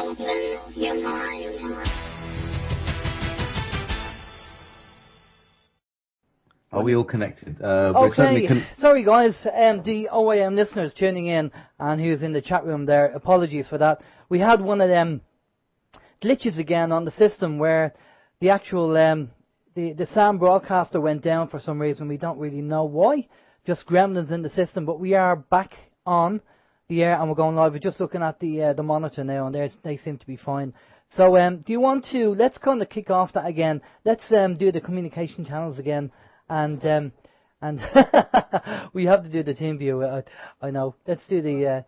Open your mind. Are we all connected? Okay, sorry guys, the OYM listeners tuning in and who's in the chat room there, apologies for that. We had one of them glitches again on the system where the actual, the SAM broadcaster went down for some reason. We don't really know why, just gremlins in the system, but we are back on the air and we're going live. We're just looking at the monitor now and they seem to be fine. So do you want to, let's kind of kick off that again. Let's do the communication channels again. And we have to do the team view. I know. Let's do the.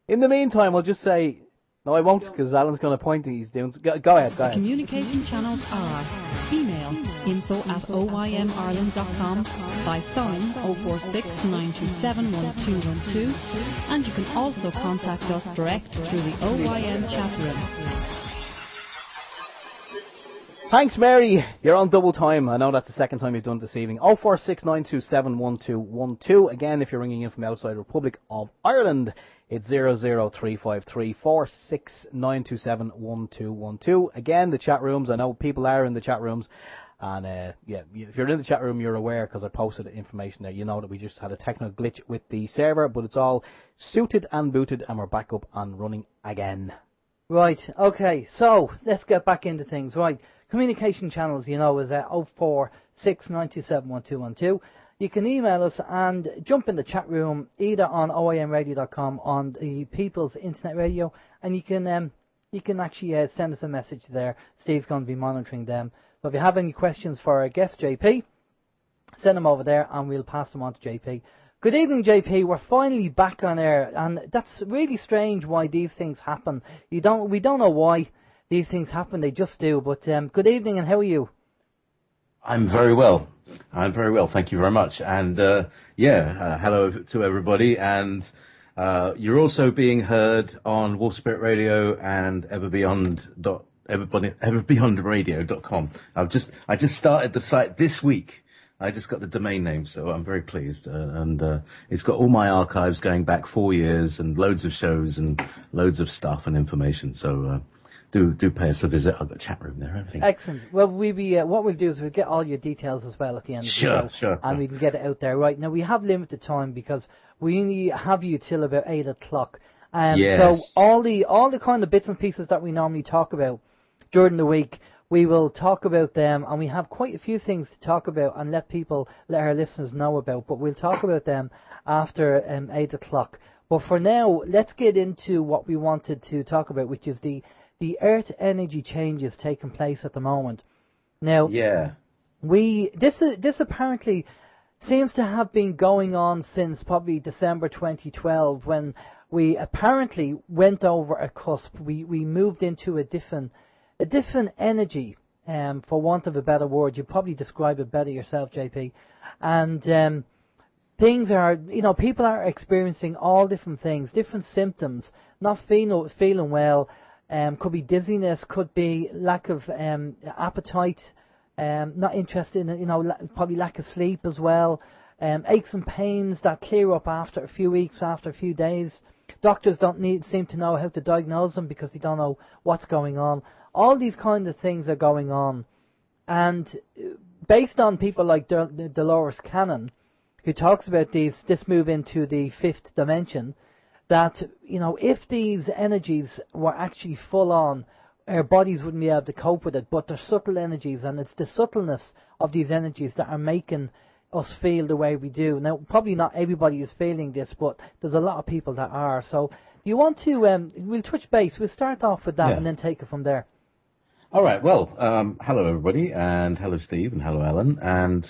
In the meantime, I'll just say no. I won't because Alan's going to point. He's doing. Go ahead. Communication channels are email info@oymireland.com, by phone 046 927 1212, and you can also contact us direct through the OYM chat room. Thanks, Mary. You're on double time. I know that's the second time you've done it this evening. 04692711212. Again, if you're ringing in from outside the Republic of Ireland, it's 003534692711212. Again, the chat rooms. I know people are in the chat rooms. And, yeah, if you're in the chat room, you're aware because I posted the information there. You know that we just had a technical glitch with the server, but it's all suited and booted, and we're back up and running again. Right, okay. So, let's get back into things. Right. Communication channels, you know, is 04692711212. You can email us and jump in the chat room either on OYMradio.com on the People's Internet Radio, and you can actually send us a message there. Steve's going to be monitoring them. So if you have any questions for our guest Jaypee, send them over there and we'll pass them on to Jaypee. Good evening, Jaypee. We're finally back on air, and that's really strange why these things happen. We don't know why these things happen, they just do. But good evening, and how are you? I'm very well. Thank you very much. And hello to everybody. And you're also being heard on Wolf Spirit Radio and everbeyondradio.com. I just started the site this week. I just got the domain name, so I'm very pleased. And it's got all my archives going back 4 years and loads of shows and loads of stuff and information. So do pay us a visit. I've got a chat room there, everything. Excellent. Well, what we'll do is we'll get all your details as well at the end of the show. Sure. And we can get it out there. Right, now we have limited time because we only have you till about 8 o'clock. Yes. So all the kind of bits and pieces that we normally talk about during the week, we will talk about them, and we have quite a few things to talk about and let our listeners know about, but we'll talk about them after 8 o'clock. But for now, let's get into what we wanted to talk about, which is the Earth energy changes taking place at the moment. Now, this apparently seems to have been going on since probably December 2012, when we apparently went over a cusp. We moved into a different energy, for want of a better word. You probably describe it better yourself, Jaypee. And things are, people are experiencing all different things, different symptoms, not feeling well. Could be dizziness, could be lack of appetite, not interested in, probably lack of sleep as well. Aches and pains that clear up after a few weeks, after a few days. Doctors seem to know how to diagnose them because they don't know what's going on. All these kinds of things are going on, and based on people like Dolores Cannon, who talks about this move into the fifth dimension, that if these energies were actually full on, our bodies wouldn't be able to cope with it. But they're subtle energies, and it's the subtleness of these energies that are making us feel the way we do. Now, probably not everybody is feeling this, but there's a lot of people that are. So, you want to? We'll touch base. We'll start off with that and then take it from there. All right. Well, hello everybody, and hello Steve, and hello Alan, and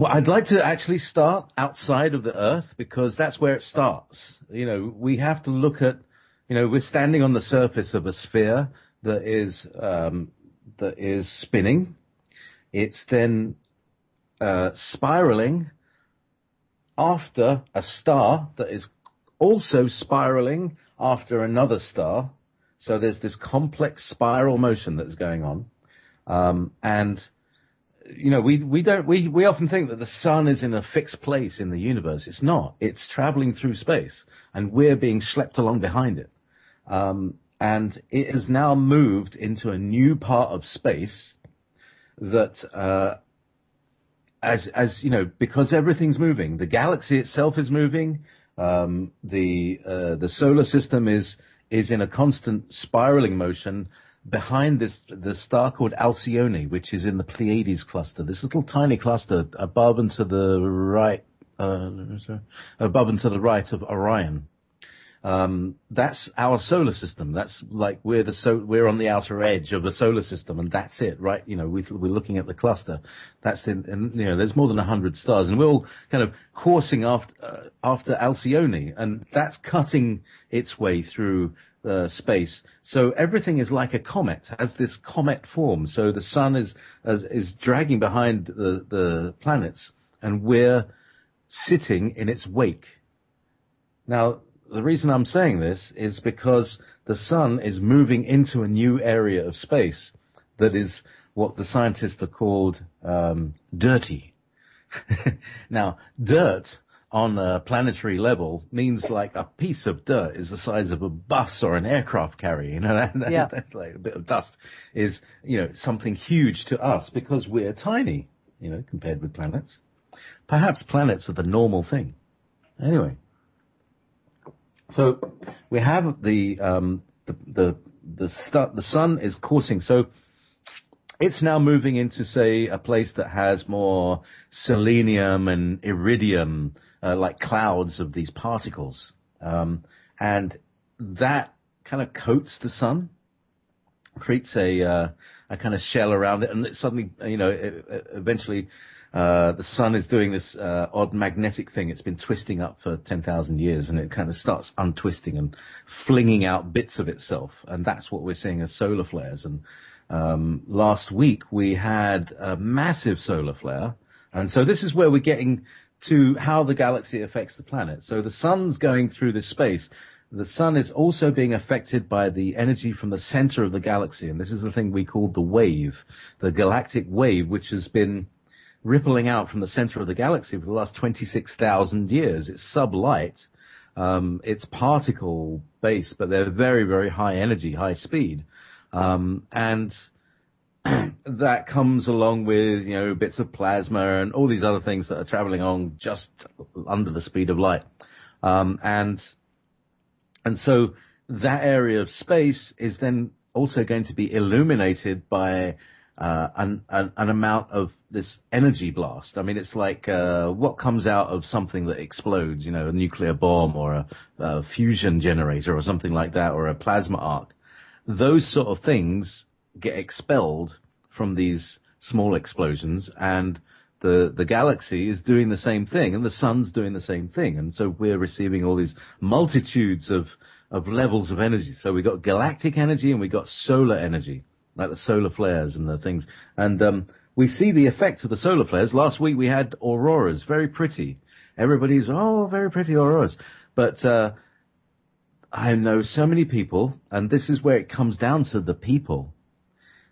I'd like to actually start outside of the Earth because that's where it starts. We have to look at, we're standing on the surface of a sphere that is spinning. It's then spiraling after a star that is also spiraling after another star. So there's this complex spiral motion that's going on, and we often think that the sun is in a fixed place in the universe. It's not. It's traveling through space, and we're being schlepped along behind it. and it has now moved into a new part of space that, as you know, because everything's moving, the galaxy itself is moving. The solar system is in a constant spiraling motion. Behind the star called Alcyone, which is in the Pleiades cluster, this little tiny cluster above and to the right of Orion. That's our solar system. That's like we're on the outer edge of the solar system, and that's it, right? You know, we're looking at the cluster. That's and you know, there's more than 100 stars, and we're all kind of coursing after Alcyone, and that's cutting its way through space. So everything is like a comet, has this comet form. So the sun is dragging behind the planets, and we're sitting in its wake. Now, the reason I'm saying this is because the sun is moving into a new area of space that is what the scientists are called dirty. Now, dirt on a planetary level means like a piece of dirt is the size of a bus or an aircraft carrier. You know, that's like a bit of dust is, you know, something huge to us because we're tiny, you know, compared with planets. Perhaps planets are the normal thing. Anyway, so we have the sun is coursing. So it's now moving into, say, a place that has more selenium and iridium, like clouds of these particles. And that kind of coats the sun, creates a kind of shell around it, and it suddenly, you know, eventually the sun is doing this odd magnetic thing. It's been twisting up for 10,000 years, and it kind of starts untwisting and flinging out bits of itself. And that's what we're seeing as solar flares. And last week we had a massive solar flare, and so this is where we're getting to how the galaxy affects the planet. So the sun's going through this space. The sun is also being affected by the energy from the center of the galaxy, and this is the thing we call the wave, the galactic wave, which has been rippling out from the center of the galaxy for the last 26,000 years. It's sublight, it's particle based, but they're very, very high energy, high speed. And that comes along with, you know, bits of plasma and all these other things that are traveling on just under the speed of light. And so that area of space is then also going to be illuminated by an amount of this energy blast. I mean, it's like what comes out of something that explodes, you know, a nuclear bomb or a fusion generator or something like that, or a plasma arc. Those sort of things get expelled from these small explosions, and the galaxy is doing the same thing, and the sun's doing the same thing. And so we're receiving all these multitudes of levels of energy. So we got galactic energy and we got solar energy, like the solar flares and the things. And we see the effects of the solar flares. Last week we had auroras, very pretty. Everybody's, oh, very pretty auroras. But I know so many people, and this is where it comes down to the people,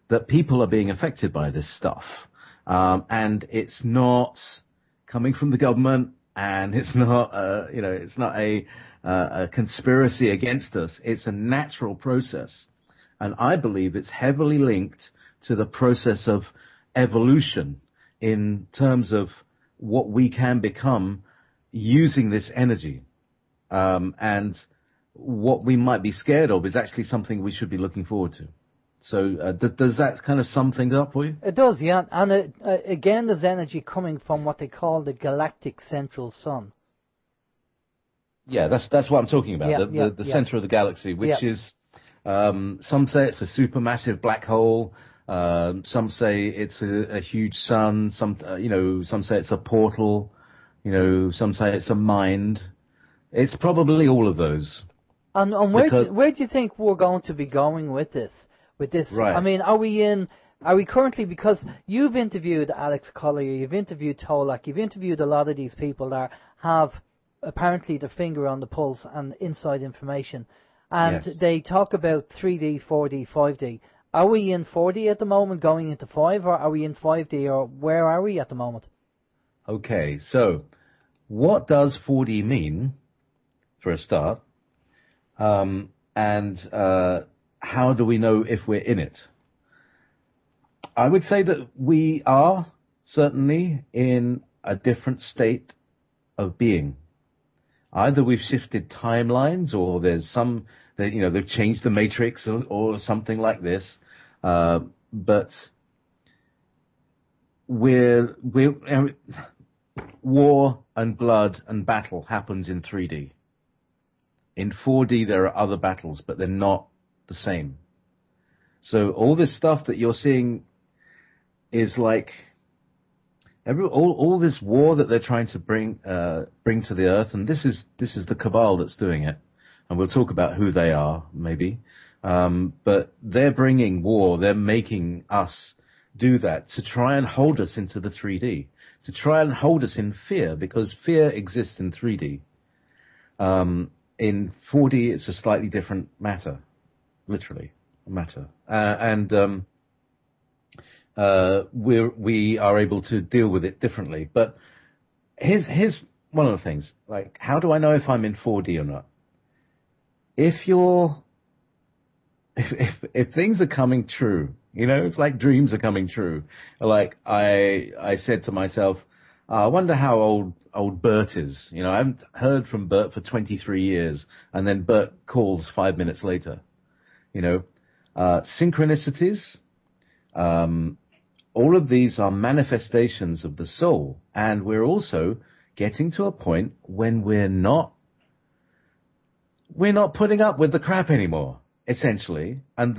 that people are being affected by this stuff. And it's not coming from the government, and it's not, you know, it's not a conspiracy against us. It's a natural process. And I believe it's heavily linked to the process of evolution in terms of what we can become using this energy. And what we might be scared of is actually something we should be looking forward to. So does that kind of sum things up for you? It does, yeah. And again, there's energy coming from what they call the galactic central sun. Yeah, that's what I'm talking about. Yeah, the center of the galaxy, which is, some say it's a supermassive black hole. Some say it's a huge sun. Some say it's a portal. You know, some say it's a mind. It's probably all of those. And where do you think we're going to be going with this? Right. I mean, are we currently, because you've interviewed Alex Collier, you've interviewed Tolak, you've interviewed a lot of these people that have apparently their finger on the pulse and inside information, and they talk about 3D, 4D, 5D. Are we in 4D at the moment, going into 5, or are we in 5D, or where are we at the moment? Okay, so what does 4D mean, for a start? And how do we know if we're in it? I would say that we are certainly in a different state of being. Either we've shifted timelines, or there's they've changed the matrix, or something like this. But war and blood and battle happens in 3D. In 4D, there are other battles, but they're not the same. So all this stuff that you're seeing is like all this war that they're trying to bring to the earth, and this is the cabal that's doing it, and we'll talk about who they are maybe. But they're bringing war. They're making us do that to try and hold us into the 3D, to try and hold us in fear, because fear exists in 3D. In 4D, it's a slightly different matter, literally a matter, we are able to deal with it differently. But here's one of the things. Like, how do I know if I'm in 4D or not? If things are coming true, if like dreams are coming true, like I said to myself, I wonder how old Bert is. I haven't heard from Bert for 23 years, and then Bert calls 5 minutes later. Synchronicities, all of these are manifestations of the soul, and we're also getting to a point when we're not putting up with the crap anymore, essentially, and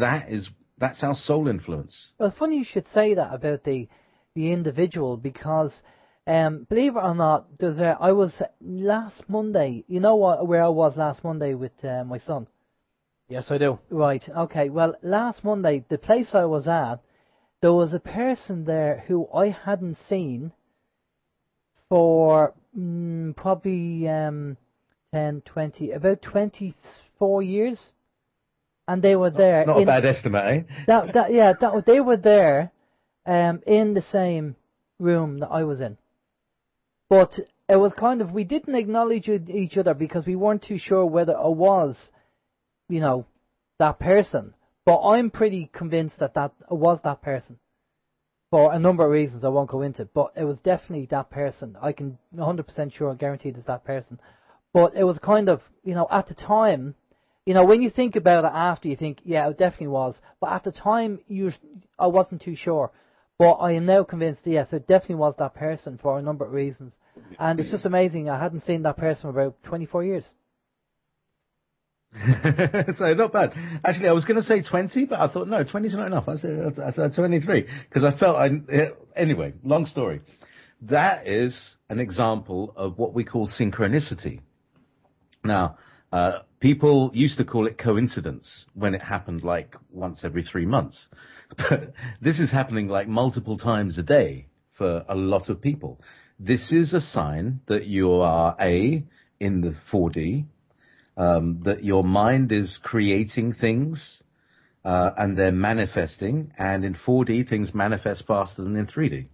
that's our soul influence. Well, funny you should say that about the individual, because believe it or not, I was last Monday. You know where I was last Monday with my son? Yes, I do. Right. Okay. Well, last Monday, the place I was at, there was a person there who I hadn't seen for probably 10, 20, about 24 years. And they were there. Not a bad estimate, eh? They were there in the same room that I was in. But it was kind of, we didn't acknowledge each other because we weren't too sure whether it was, that person. But I'm pretty convinced that it was that person. For a number of reasons I won't go into. But it was definitely that person. I can 100% sure, guaranteed it's that person. But it was kind of, at the time, when you think about it after, you think, yeah, it definitely was. But at the time, I wasn't too sure. But I am now convinced, yes, it definitely was that person for a number of reasons. And it's just amazing. I hadn't seen that person for about 24 years. So not bad. Actually, I was going to say 20, but I thought, no, 20 is not enough. I said 23, because I felt anyway, long story. That is an example of what we call synchronicity. Now, people used to call it coincidence when it happened like once every 3 months. But this is happening like multiple times a day for a lot of people. This is a sign that you are in the 4D, that your mind is creating things, and they're manifesting. And in 4D, things manifest faster than in 3D,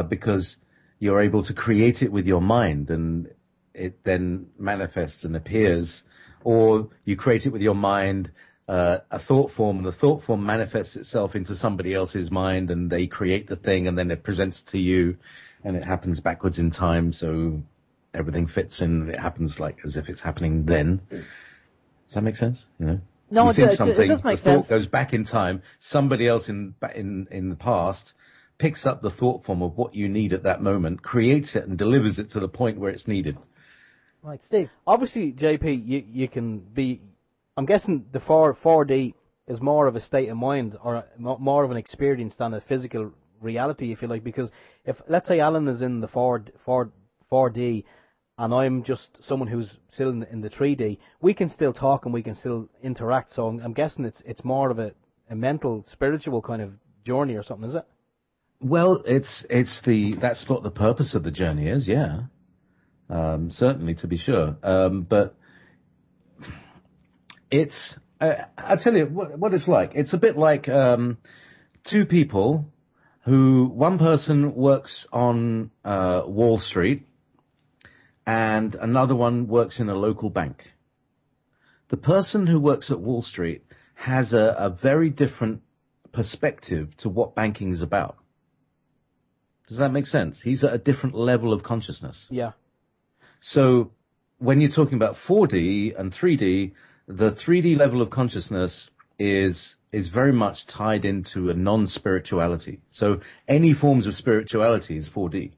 because you're able to create it with your mind, and it then manifests and appears. Or you create it with your mind, a thought form, and the thought form manifests itself into somebody else's mind, and they create the thing, and then it presents to you, and it happens backwards in time, so everything fits in. It happens like as if it's happening then. Does that make sense? No, you think it does make the sense. thought goes back in time. Somebody else in the past picks up the thought form of what you need at that moment, creates it, and delivers it to the point where it's needed. Right, Steve. Obviously, JP, you can be. I'm guessing the 4D is more of a state of mind, or more of an experience than a physical reality, if you like. Because if, let's say, Alan is in the 4D, and I'm just someone who's still in the 3D, we can still talk and we can still interact. So I'm guessing it's more of a mental, spiritual kind of journey or something, is it? Well, that's what the purpose of the journey is, yeah. Certainly, to be sure. But I'll tell you what it's like. It's a bit like two people one person works on Wall Street, and another one works in a local bank. the person who works at Wall Street has a very different perspective to what banking is about. Does that make sense? He's at a different level of consciousness. Yeah. So when you're talking about 4D and 3D, the 3D level of consciousness is very much tied into a non-spirituality. So any forms of spirituality is 4D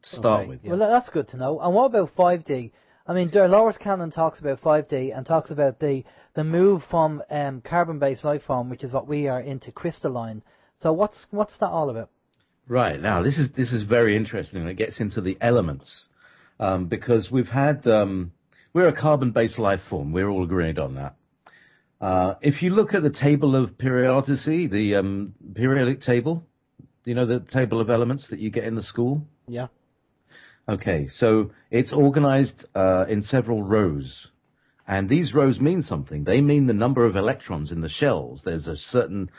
to start with. Yeah. Well, that's good to know. And what about 5D? I mean, Dolores Cannon talks about 5D and talks about the move from carbon-based life form, which is what we are, into crystalline. So what's that all about? Right. Now, this is very interesting. It gets into the elements because we've had we're a carbon-based life form. We're all agreed on that. If you look at the table of periodicity, the periodic table, you know, the table of elements that you get in the school? Yeah. Okay, so it's organized in several rows. And these rows mean something. They mean the number of electrons in the shells. There's a certain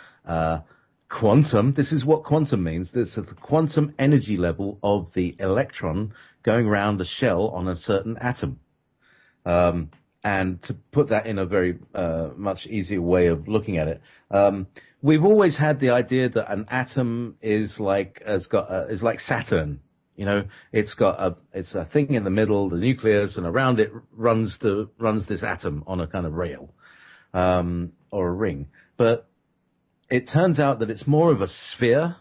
quantum. This is what quantum means. There's the quantum energy level of the electron going around the shell on a certain atom. And to put that in a very much easier way of looking at it, we've always had the idea that an atom is like Saturn. You know, it's a thing in the middle, the nucleus, and around it runs this atom on a kind of rail or a ring. But it turns out that it's more of a sphere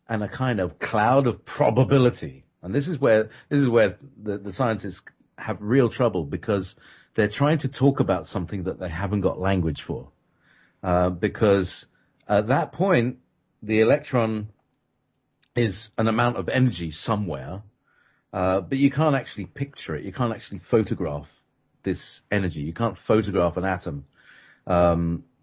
and a kind of cloud of probability. And this is where the scientists have real trouble, because they're trying to talk about something that they haven't got language for. Because at that point, the electron is an amount of energy somewhere, but you can't actually picture it. You can't actually photograph this energy. You can't photograph an atom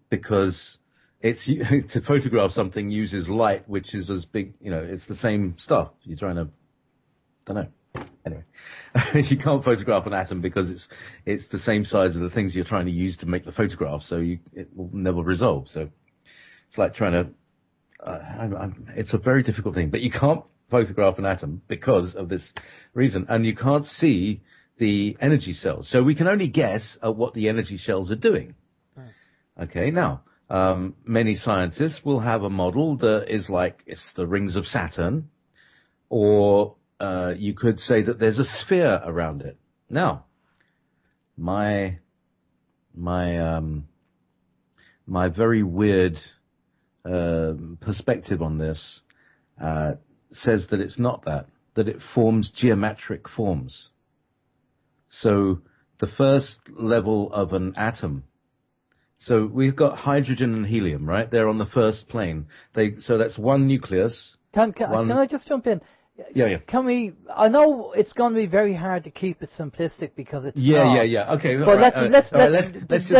because to photograph something uses light, which is as big, you know, it's the same stuff. You're trying to, don't know. Anyway, you can't photograph an atom because it's the same size as the things you're trying to use to make the photograph, so it will never resolve. So it's like trying to. It's a very difficult thing, but you can't photograph an atom because of this reason, and you can't see the energy cells. So we can only guess at what the energy shells are doing. Okay, now, many scientists will have a model that is like it's the rings of Saturn, or you could say that there's a sphere around it. Now, my very weird perspective on this says that it's not that it forms geometric forms. So the first level of an atom, so we've got hydrogen and helium, right? They're on the first plane. So that's one nucleus. Can I just jump in? Yeah. Can we? I know it's going to be very hard to keep it simplistic because it's Yeah. Okay. But let's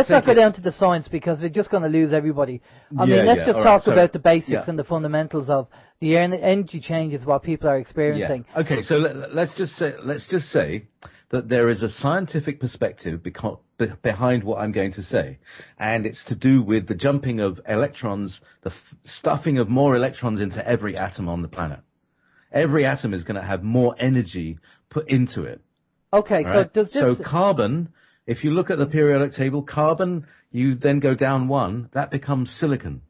not go down to the science, because we're just going to lose everybody. I mean, let's just talk about the basics and the fundamentals of the energy changes, what people are experiencing. Yeah. Okay. So let's just say that there is a scientific perspective behind what I'm going to say, and it's to do with the jumping of electrons, the stuffing of more electrons into every atom on the planet. Every atom is going to have more energy put into it. Okay, right? So carbon, if you look at the periodic table, carbon, you then go down one, that becomes silicon.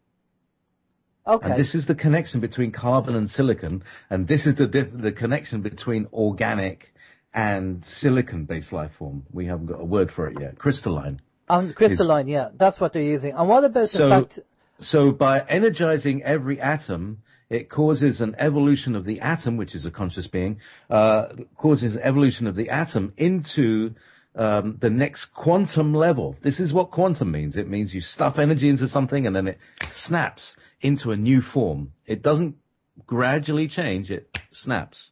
Okay. And this is the connection between carbon and silicon, and this is the connection between organic and silicon-based life form. We haven't got a word for it yet. Crystalline. Crystalline, yeah, that's what they're using. And what about the fact... So by energizing every atom, it causes an evolution of the atom, which is a conscious being, causes evolution of the atom into the next quantum level. This is what quantum means. It means you stuff energy into something and then it snaps into a new form. It doesn't gradually change, it snaps.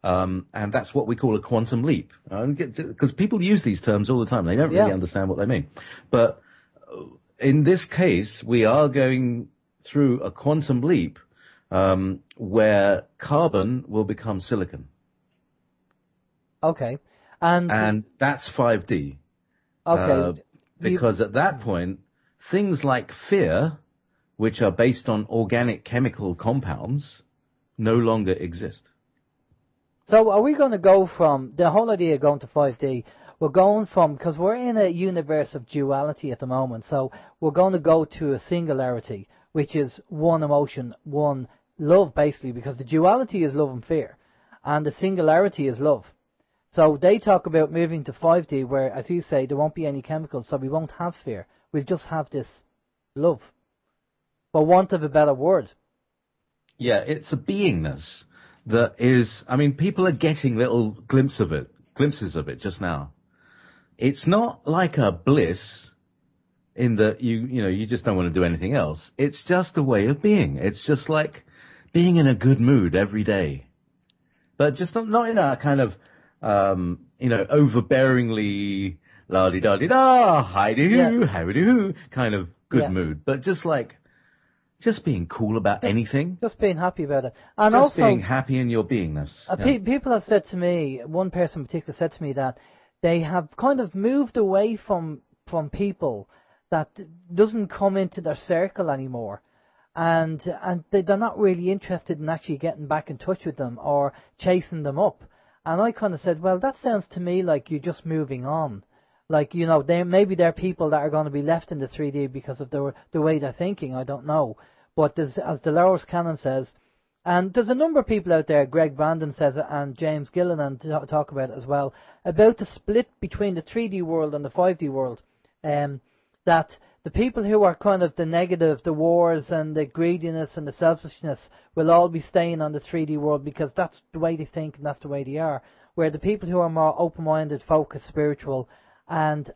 And that's what we call a quantum leap. Because people use these terms all the time. They don't really understand what they mean. But in this case, we are going through a quantum leap where carbon will become silicon. Okay. And that's 5D. Okay. Because at that point, things like fear, which are based on organic chemical compounds, no longer exist. So are we going to go from the whole idea of going to 5D? we're going from, because we're in a universe of duality at the moment, so we're going to go to a singularity, which is one emotion, one love, basically, because the duality is love and fear, and the singularity is love. So they talk about moving to 5D, where, as you say, there won't be any chemicals, so we won't have fear. We'll just have this love, for want of a better word. Yeah, it's a beingness that is, I mean, people are getting little glimpses of it just now. It's not like a bliss in that you just don't want to do anything else. It's just a way of being. It's just like being in a good mood every day. But just not in a kind of, overbearingly la-di-da-di-da, hi-di-hoo, hi-di-hoo kind of good mood. But just being cool about anything. Just being happy about it. And just also being happy in your beingness. People have said to me, one person in particular said to me that they have kind of moved away from people that doesn't come into their circle anymore. And they're not really interested in actually getting back in touch with them or chasing them up. And I kind of said, well, that sounds to me like you're just moving on. Like, maybe there are people that are going to be left in the 3D because of the way they're thinking, I don't know. But as Dolores Cannon says, and there's a number of people out there, Greg Brandon says it, and James Gillinan talk about it as well, about the split between the 3D world and the 5D world. That the people who are kind of the negative, the wars and the greediness and the selfishness will all be staying on the 3D world because that's the way they think and that's the way they are. Where the people who are more open-minded, focused, spiritual, and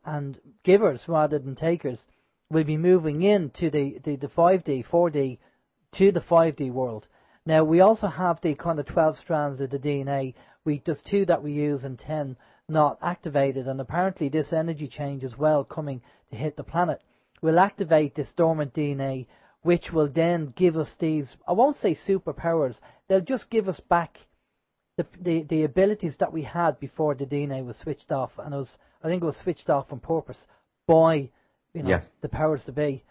givers rather than takers will be moving into the 5D, 4D, to the 5D world. Now, we also have the kind of 12 strands of the DNA. There's 2 that we use and 10 not activated, and apparently this energy change as well coming to hit the planet will activate this dormant DNA, which will then give us these, I won't say superpowers, they'll just give us back the abilities that we had before the DNA was switched off, and I think it was switched off on purpose by the powers to be,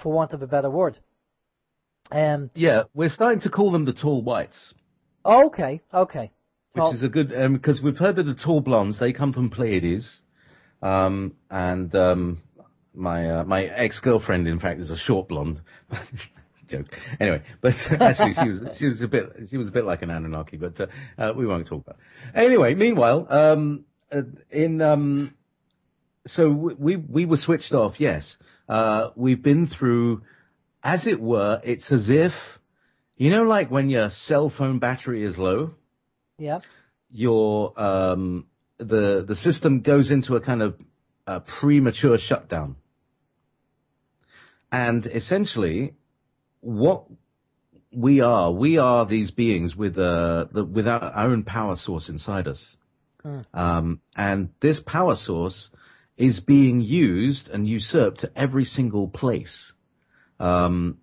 for want of a better word. We're starting to call them the tall whites. Okay. Which is a good, because we've heard that the tall blondes, they come from Pleiades, and my ex-girlfriend, in fact, is a short blonde. Joke. Anyway, but actually she was a bit like an Anunnaki, but we won't talk about it. Anyway, meanwhile, so we were switched off. Yes, we've been through, as it were. It's as if, like when your cell phone battery is low. Yeah. Your the system goes into a kind of premature shutdown, and essentially, what we are these beings with our own power source inside us. And this power source is being used and usurped to every single place. And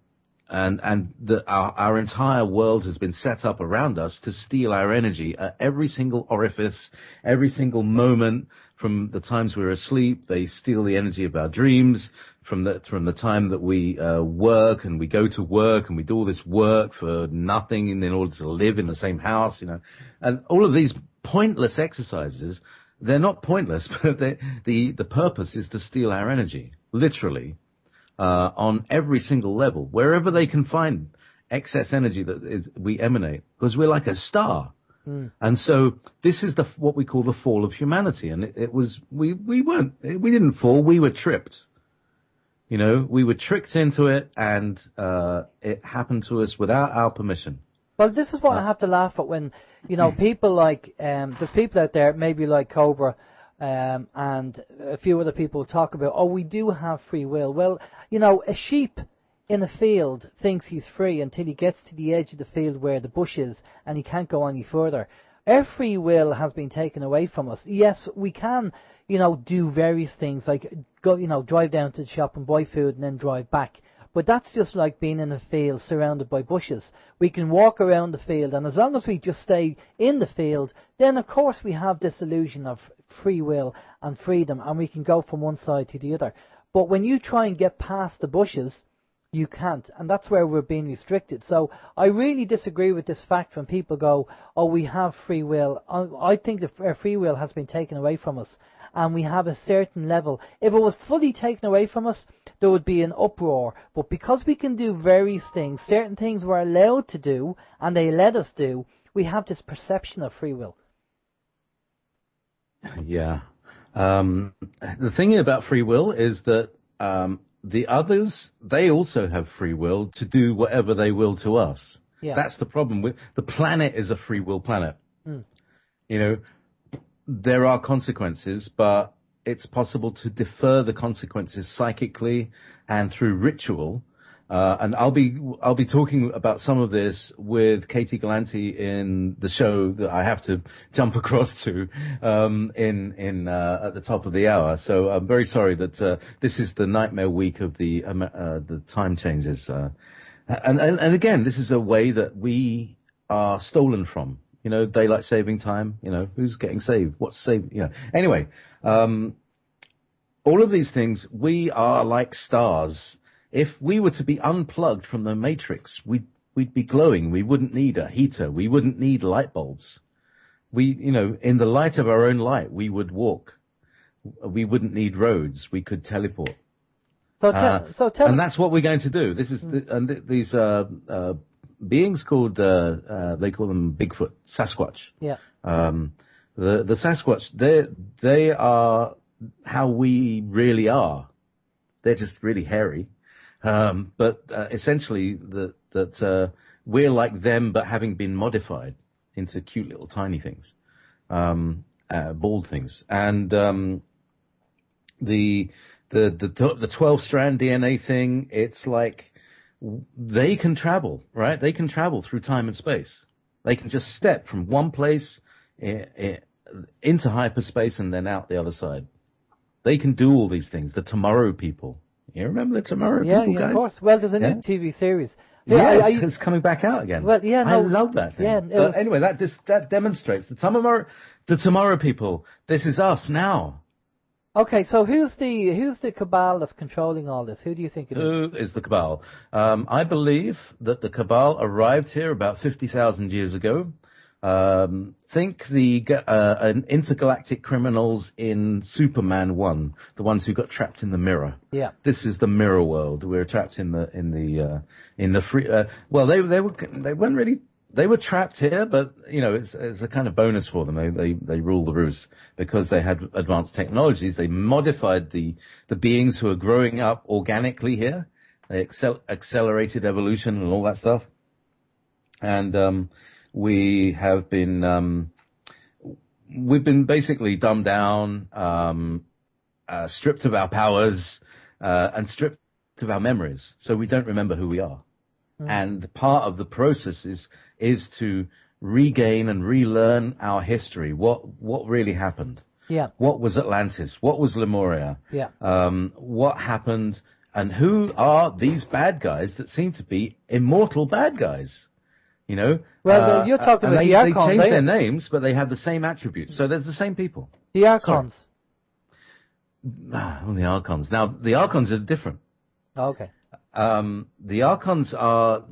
our entire world has been set up around us to steal our energy at every single orifice, every single moment. From the times we're asleep, they steal the energy of our dreams. From the time that we work and we go to work and we do all this work for nothing in order to live in the same house, and all of these pointless exercises, they're not pointless, but the purpose is to steal our energy, literally, on every single level, wherever they can find excess energy we emanate, because we're like a star. And so this is what we call the fall of humanity, and we didn't fall, we were tripped. We were tricked into it, and it happened to us without our permission. Well, this is what I have to laugh at when, people like, there's people out there, maybe like Cobra, and a few other people talk about, we do have free will. Well, a sheep in a field thinks he's free until he gets to the edge of the field where the bush is and he can't go any further. Our free will has been taken away from us. Yes, we can, do various things like go, drive down to the shop and buy food and then drive back. But that's just like being in a field surrounded by bushes. We can walk around the field, and as long as we just stay in the field, then of course we have this illusion of free will and freedom, and we can go from one side to the other. But when you try and get past the bushes, you can't, and that's where we're being restricted. So I really disagree with this fact when people go, we have free will. I think that our free will has been taken away from us, and we have a certain level. If it was fully taken away from us, there would be an uproar. But because we can do various things, certain things we're allowed to do, and they let us do, we have this perception of free will. Yeah. The thing about free will is that the others, they also have free will to do whatever they will to us. Yeah. That's the problem. The planet is a free will planet. Mm. You know, there are consequences, but it's possible to defer the consequences psychically and through ritual. And I'll be talking about some of this with Katie Galante in the show that I have to jump across to at the top of the hour. So I'm very sorry that this is the nightmare week of the time changes. And again, this is a way that we are stolen from. You know, daylight saving time. You know, who's getting saved? What's saved? You know. Anyway, all of these things, we are like stars. If we were to be unplugged from the matrix, we'd be glowing. We wouldn't need a heater. We wouldn't need light bulbs. You know, in the light of our own light, we would walk. We wouldn't need roads. We could teleport. So tell and that's what we're going to do. This is these beings called they call them Bigfoot, Sasquatch. Yeah. The Sasquatch, they are how we really are. They're just really hairy. But essentially, that we're like them, but having been modified into cute little tiny things, bald things, and the 12-strand DNA thing. It's like they can travel, right? They can travel through time and space. They can just step from one place into hyperspace and then out the other side. They can do all these things. The Tomorrow People. You remember the Tomorrow People, guys? Of course. Well, there's a new TV series. Yeah, it's coming back out again. Well, yeah, no, I love that thing. Yeah, but anyway, that demonstrates the Tomorrow People. This is us now. Okay, so who's the cabal that's controlling all this? Who do you think it is? Who is the cabal? I believe that the cabal arrived here about 50,000 years ago. Think the intergalactic criminals in Superman 1, the ones who got trapped in the mirror. Yeah. This is the mirror world. We're trapped in the free. Well, they weren't really. They were trapped here, but you know, it's a kind of bonus for them. They rule the roost because they had advanced technologies. They modified the beings who are growing up organically here. They accelerated evolution and all that stuff. And we have been we've been basically dumbed down, stripped of our powers, and stripped of our memories, so we don't remember who we are. And part of the process is to regain and relearn our history. What really happened? Yeah. What was Atlantis? What was Lemuria? Yeah. What happened? And who are these bad guys that seem to be immortal bad guys? You know. Well, you're talking about the Archons. They changed their names, but they have the same attributes. So they're the same people. The Archons. The Archons. Now the Archons are different. Okay. The Archons are,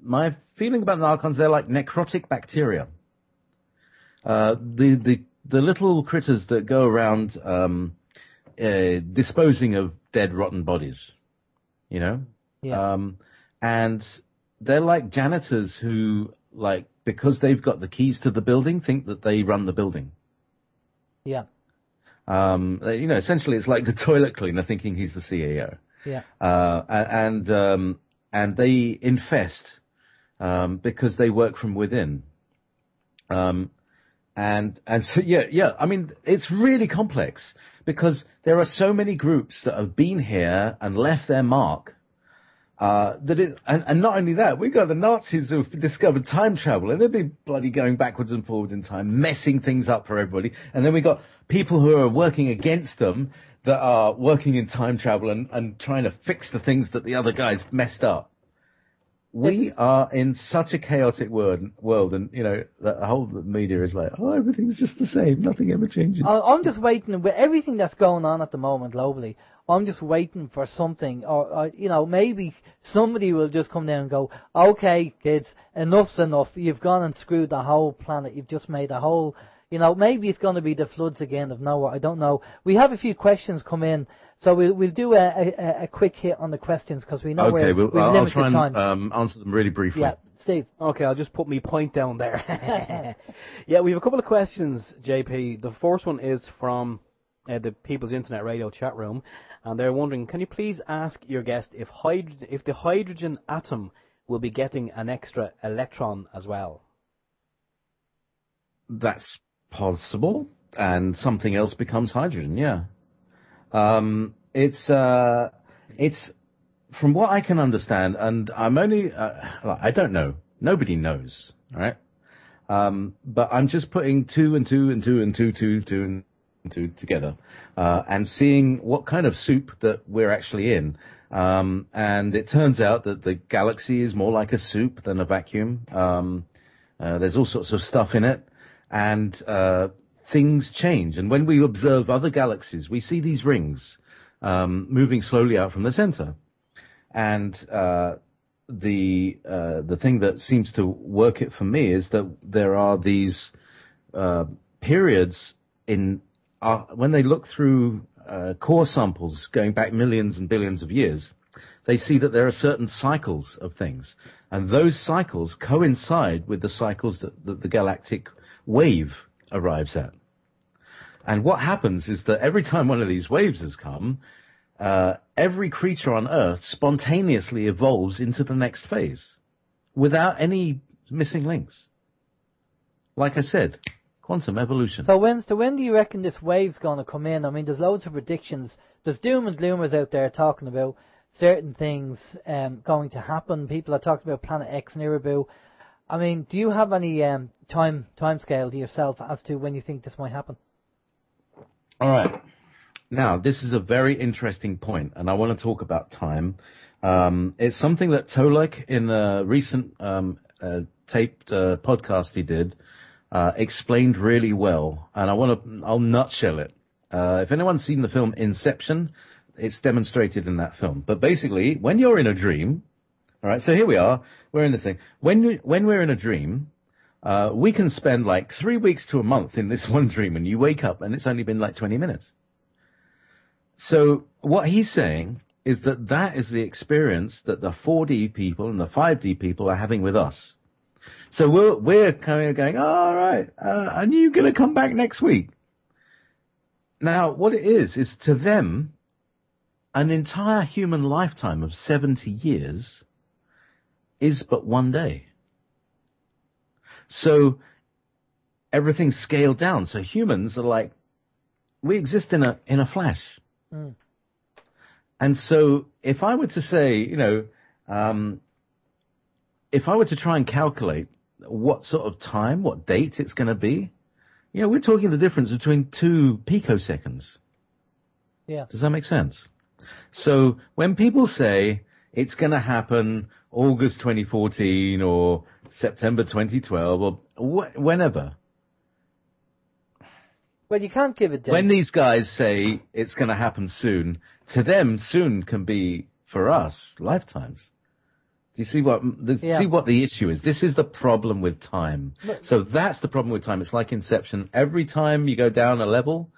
my feeling about the Archons, they're like necrotic bacteria. The little critters that go around disposing of dead, rotten bodies, you know? Yeah. And they're like janitors who, like, because they've got the keys to the building, think that they run the building. Yeah. You know, essentially it's like the toilet cleaner thinking he's the CEO. Yeah. And they infest because they work from within. And so yeah. I mean, it's really complex because there are so many groups that have been here and left their mark. And not only that, we've got the Nazis who've discovered time travel, and they've been bloody going backwards and forwards in time, messing things up for everybody. And then we've got people who are working against them, that are working in time travel and trying to fix the things that the other guys messed up. We are in such a chaotic world, and you know, the whole media is like, oh, everything's just the same, nothing ever changes. I'm just waiting with everything that's going on at the moment globally. I'm just waiting for something, or you know, maybe somebody will just come down and go, okay, kids, enough's enough. You've gone and screwed the whole planet. You've just made a whole, You know, maybe it's going to be the floods again of Noah. I don't know. We have a few questions come in, so we'll do a quick hit on the questions because we know Okay, we've I'll limited try and time. answer them really briefly. Yeah, Steve. Okay, I'll just put my point down there. Yeah, we have a couple of questions, JP. The first one is from the People's Internet Radio chat room, and they're wondering, can you please ask your guest if the hydrogen atom will be getting an extra electron as well? That's possible, and something else becomes hydrogen. Yeah, it's from what I can understand, and I'm only I don't know. Nobody knows, right? But I'm just putting two and two together, and seeing what kind of soup that we're actually in. And it turns out that the galaxy is more like a soup than a vacuum. There's all sorts of stuff in it. And things change. And when we observe other galaxies, we see these rings moving slowly out from the center. And the thing that seems to work it for me is that there are these periods in when they look through core samples going back millions and billions of years, they see that there are certain cycles of things. And those cycles coincide with the cycles that the galactic wave arrives at. And what happens is that every time one of these waves has come, every creature on Earth spontaneously evolves into the next phase without any missing links. Like I said, quantum evolution. So when do you reckon this wave's going to come in? I mean, there's loads of predictions. There's doom and gloomers out there talking about certain things going to happen. People are talking about Planet X and Iribu. I mean, do you have any time scale to yourself as to when you think this might happen? All right. Now, this is a very interesting point, and I want to talk about time. It's something that Tolek, in a recent taped podcast he did, explained really well, and I'll nutshell it. If anyone's seen the film Inception, it's demonstrated in that film. But basically, when you're in a dream, all right, so here we are, we're in this thing. When we're in a dream, we can spend like 3 weeks to a month in this one dream, and you wake up and it's only been like 20 minutes. So what he's saying is that is the experience that the 4D people and the 5D people are having with us. So we're kind of going, all right, and you're going to come back next week. Now, what it is to them, an entire human lifetime of 70 years is but one day. So everything's scaled down. So humans are like, we exist in a flash. Mm. And so if I were to say, if I were to try and calculate what sort of time, what date it's going to be, we're talking the difference between 2 picoseconds. Yeah. Does that make sense? So when people say it's going to happen August 2014 or September 2012 or whenever. Well, you can't give it. When these guys say it's going to happen soon, to them soon can be, for us, lifetimes. Do you see what the issue is? This is the problem with time. So that's the problem with time. It's like Inception. Every time you go down a level,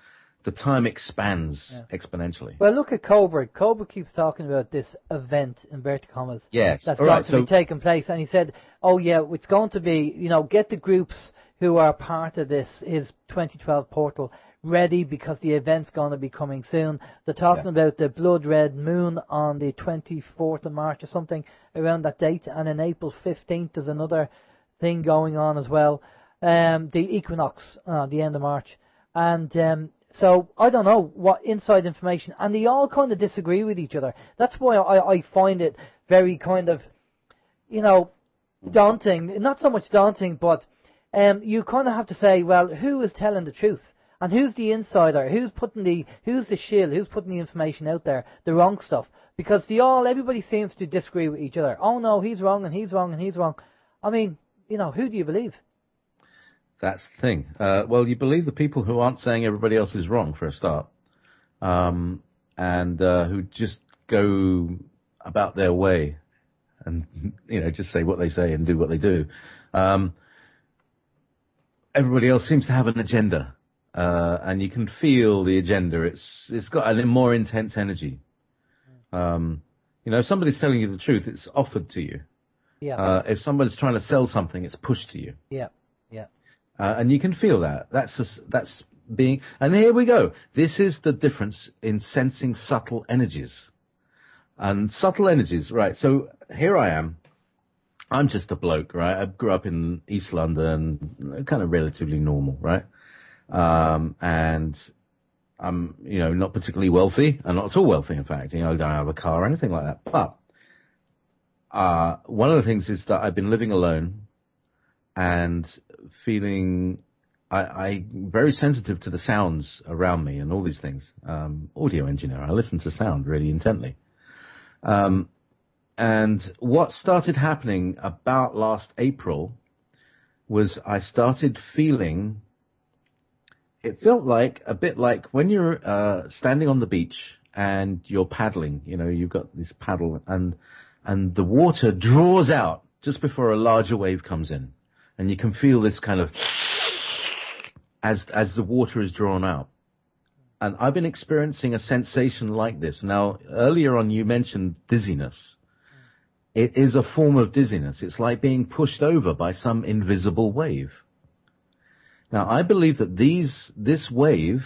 the time expands exponentially. Well, look at Cobra. Cobra keeps talking about this event, inverted commas, yes. that's going to be taking place. And he said, oh, yeah, it's going to be, get the groups who are part of this, his 2012 portal, ready because the event's going to be coming soon. They're talking about the blood red moon on the 24th of March or something around that date. And then April 15th, there's another thing going on as well. The equinox, the end of March. And so I don't know what inside information. And they all kind of disagree with each other. That's why I find it very kind of, daunting. Not so much daunting, but you kind of have to say, well, who is telling the truth? And who's the insider? Who's the shill? Who's putting the information out there? The wrong stuff. Because everybody seems to disagree with each other. Oh no, he's wrong and he's wrong and he's wrong. I mean, who do you believe? That's the thing. Well, you believe the people who aren't saying everybody else is wrong for a start. And who just go about their way and, just say what they say and do what they do. everybody else seems to have an agenda, and you can feel the agenda. It's got a more intense energy. If somebody's telling you the truth, it's offered to you. Yeah. If someone's trying to sell something, it's pushed to you. Yeah. Yeah. And you can feel that. That's being. And here we go. This is the difference in sensing subtle energies. And subtle energies, right? So here I am. I'm just a bloke, right? I grew up in East London, kind of relatively normal, right? And I'm, not particularly wealthy, and not at all wealthy, in fact. I don't have a car or anything like that. But one of the things is that I've been living alone and feeling I'm very sensitive to the sounds around me and all these things. Audio engineer, I listen to sound really intently. And what started happening about last April was I started feeling, it felt like a bit like when you're standing on the beach and you're paddling, you've got this paddle and the water draws out just before a larger wave comes in. And you can feel this kind of, as the water is drawn out. And I've been experiencing a sensation like this. Now, earlier on you mentioned dizziness. It is a form of dizziness. It's like being pushed over by some invisible wave. Now, I believe that this wave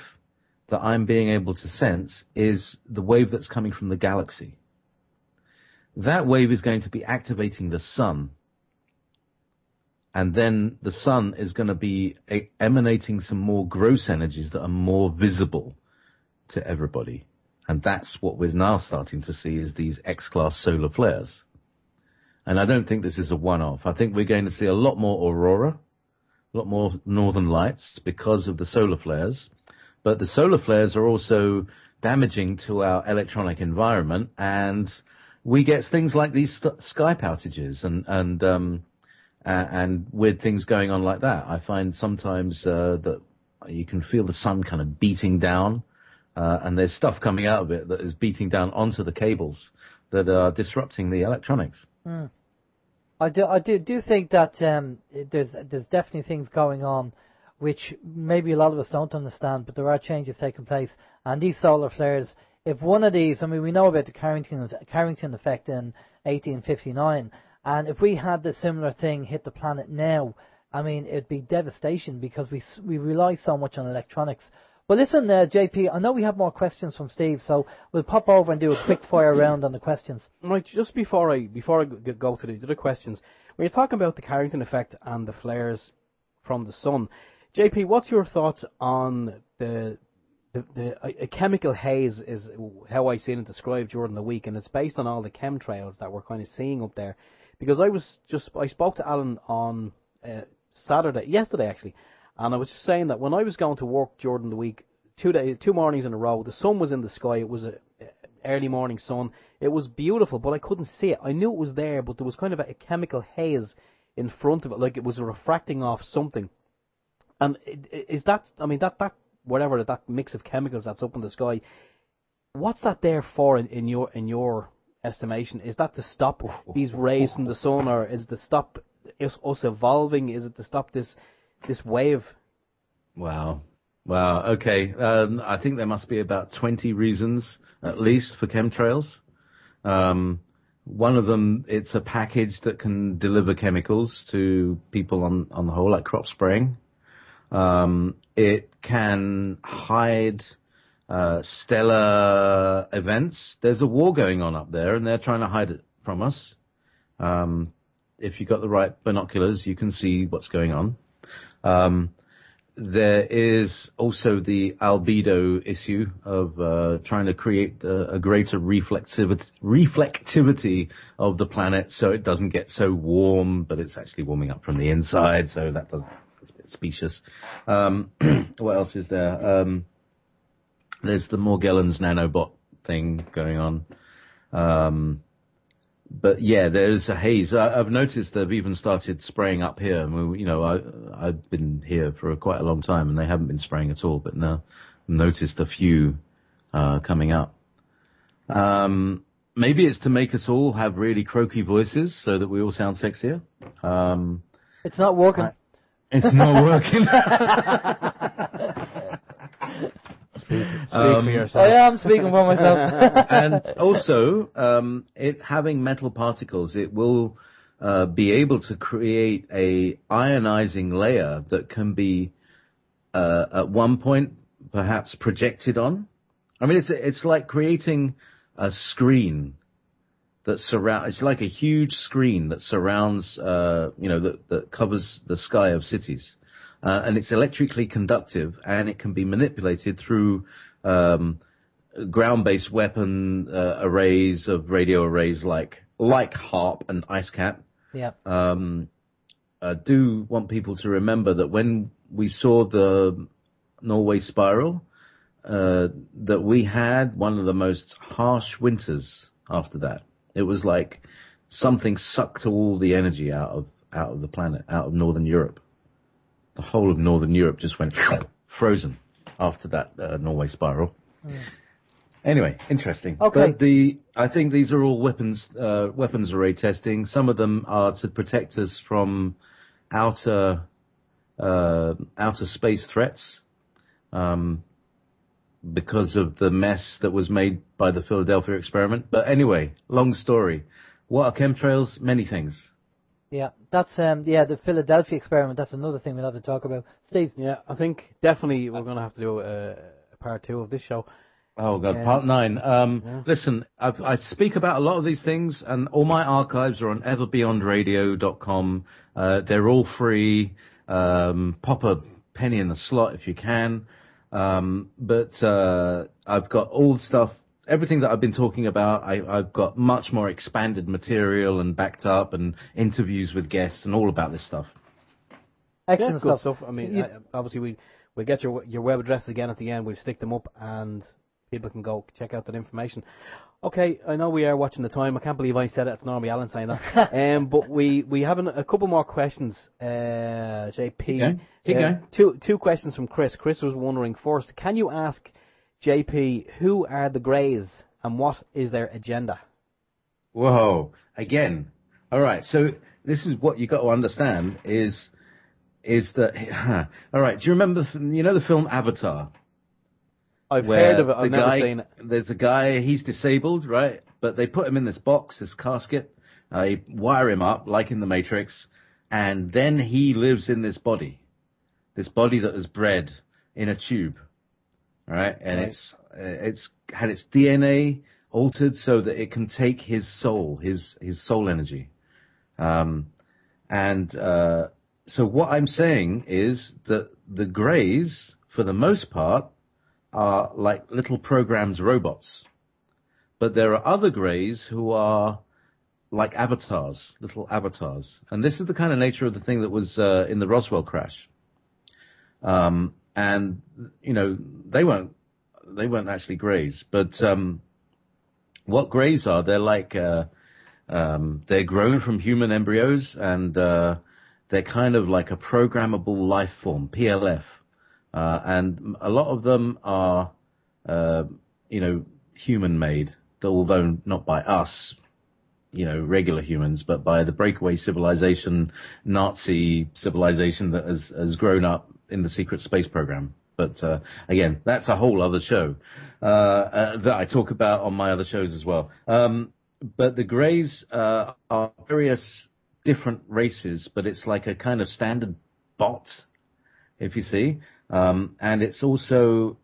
that I'm being able to sense is the wave that's coming from the galaxy. That wave is going to be activating the sun. And then the sun is going to be emanating some more gross energies that are more visible to everybody. And that's what we're now starting to see is these X-class solar flares. And I don't think this is a one-off. I think we're going to see a lot more aurora, a lot more northern lights because of the solar flares. But the solar flares are also damaging to our electronic environment, and we get things like these Skype outages and weird things going on like that. I find sometimes that you can feel the sun kind of beating down, and there's stuff coming out of it that is beating down onto the cables that are disrupting the electronics. Mm. I do think that there's definitely things going on which maybe a lot of us don't understand, but there are changes taking place. And these solar flares, if one of these, we know about the Carrington effect in 1859, and if we had the similar thing hit the planet now, it'd be devastation because we rely so much on electronics. But listen, JP, I know we have more questions from Steve, so we'll pop over and do a quick fire round on the questions. Right, just before I go to the other questions, when you're talking about the Carrington effect and the flares from the sun, JP, what's your thoughts on a chemical haze is how I seen it described during the week, and it's based on all the chemtrails that we're kind of seeing up there. Because I spoke to Alan on yesterday actually, and I was just saying that when I was going to work during the week, 2 mornings in a row, the sun was in the sky. It was a early morning sun. It was beautiful, but I couldn't see it. I knew it was there, but there was kind of a chemical haze in front of it, like it was refracting off something. And is that whatever that mix of chemicals that's up in the sky, what's that there for in your estimation? Is that to stop these rays from the sun, or is it to stop us evolving? Is it to stop this wave? Wow. Okay. I think there must be about 20 reasons at least for chemtrails. One of them, it's a package that can deliver chemicals to people on the whole, like crop spraying. It can hide stellar events. There's a war going on up there, and they're trying to hide it from us. If you've got the right binoculars, you can see what's going on. There is also the albedo issue of trying to create a greater reflectivity of the planet so it doesn't get so warm, but it's actually warming up from the inside, so that doesn't. It's a bit specious. What else is there? There's the Morgellons nanobot thing going on. But yeah, there's a haze. I've noticed they've even started spraying up here. I've been here for quite a long time, and they haven't been spraying at all. But now I've noticed a few coming up. Maybe it's to make us all have really croaky voices so that we all sound sexier. It's not working. It's not working. Speak for yourself. I am speaking for myself. And also, it having metal particles, it will be able to create a ionizing layer that can be at one point perhaps projected on. I mean, it's like creating a screen that it's like a huge screen that surrounds, that covers the sky of cities. And it's electrically conductive, and it can be manipulated through ground-based weapon arrays of radio arrays like HAARP and IceCat. Yeah. I do want people to remember that when we saw the Norway spiral, that we had one of the most harsh winters after that. It was like something sucked all the energy out of the planet, out of Northern Europe. The whole of Northern Europe just went frozen after that Norway spiral. Mm. Anyway, interesting. Okay. But I think these are all weapons array testing. Some of them are to protect us from outer space threats, because of the mess that was made by the Philadelphia experiment. But anyway, long story. What are chemtrails? Many things. Yeah, that's the Philadelphia experiment. That's another thing we'll have to talk about. Steve? Yeah, I think definitely we're going to have to do a part 2 of this show. Oh, God, part 9. Yeah. Listen, I speak about a lot of these things, and all my archives are on everbeyondradio.com. They're all free. Pop a penny in the slot if you can. But I've got all the stuff, everything that I've been talking about. I've got much more expanded material and backed up and interviews with guests and all about this stuff. Excellent stuff. I mean, obviously we'll get your web addresses again at the end. We'll stick them up and people can go check out that information. Okay, I know we are watching the time. I can't believe I said it. It's normally Alan saying that. But we have a couple more questions, JP. Keep going. Two questions from Chris. Chris was wondering, first, can you ask JP who are the Greys and what is their agenda? Whoa. Again. All right. So this is what you got to understand is that... All right. Do you remember the film Avatar? I've heard of it. I've never seen it. There's a guy, he's disabled, right? But they put him in this box, this casket. They wire him up, like in the Matrix. And then he lives in this body that is bred in a tube. Right? And it's had its DNA altered so that it can take his soul, his soul energy. So what I'm saying is that the Greys, for the most part, are like little programmed robots. But there are other Greys who are like avatars, little avatars. And this is the kind of nature of the thing that was in the Roswell crash. And, they weren't actually Greys. But what Greys are, they're like, they're grown from human embryos, and they're kind of like a programmable life form, PLF. And a lot of them are, human-made, although not by us, regular humans, but by the breakaway civilization, Nazi civilization that has grown up in the secret space program. But again, that's a whole other show that I talk about on my other shows as well. But the Greys are various different races, but it's like a kind of standard bot, if you see. And it's also,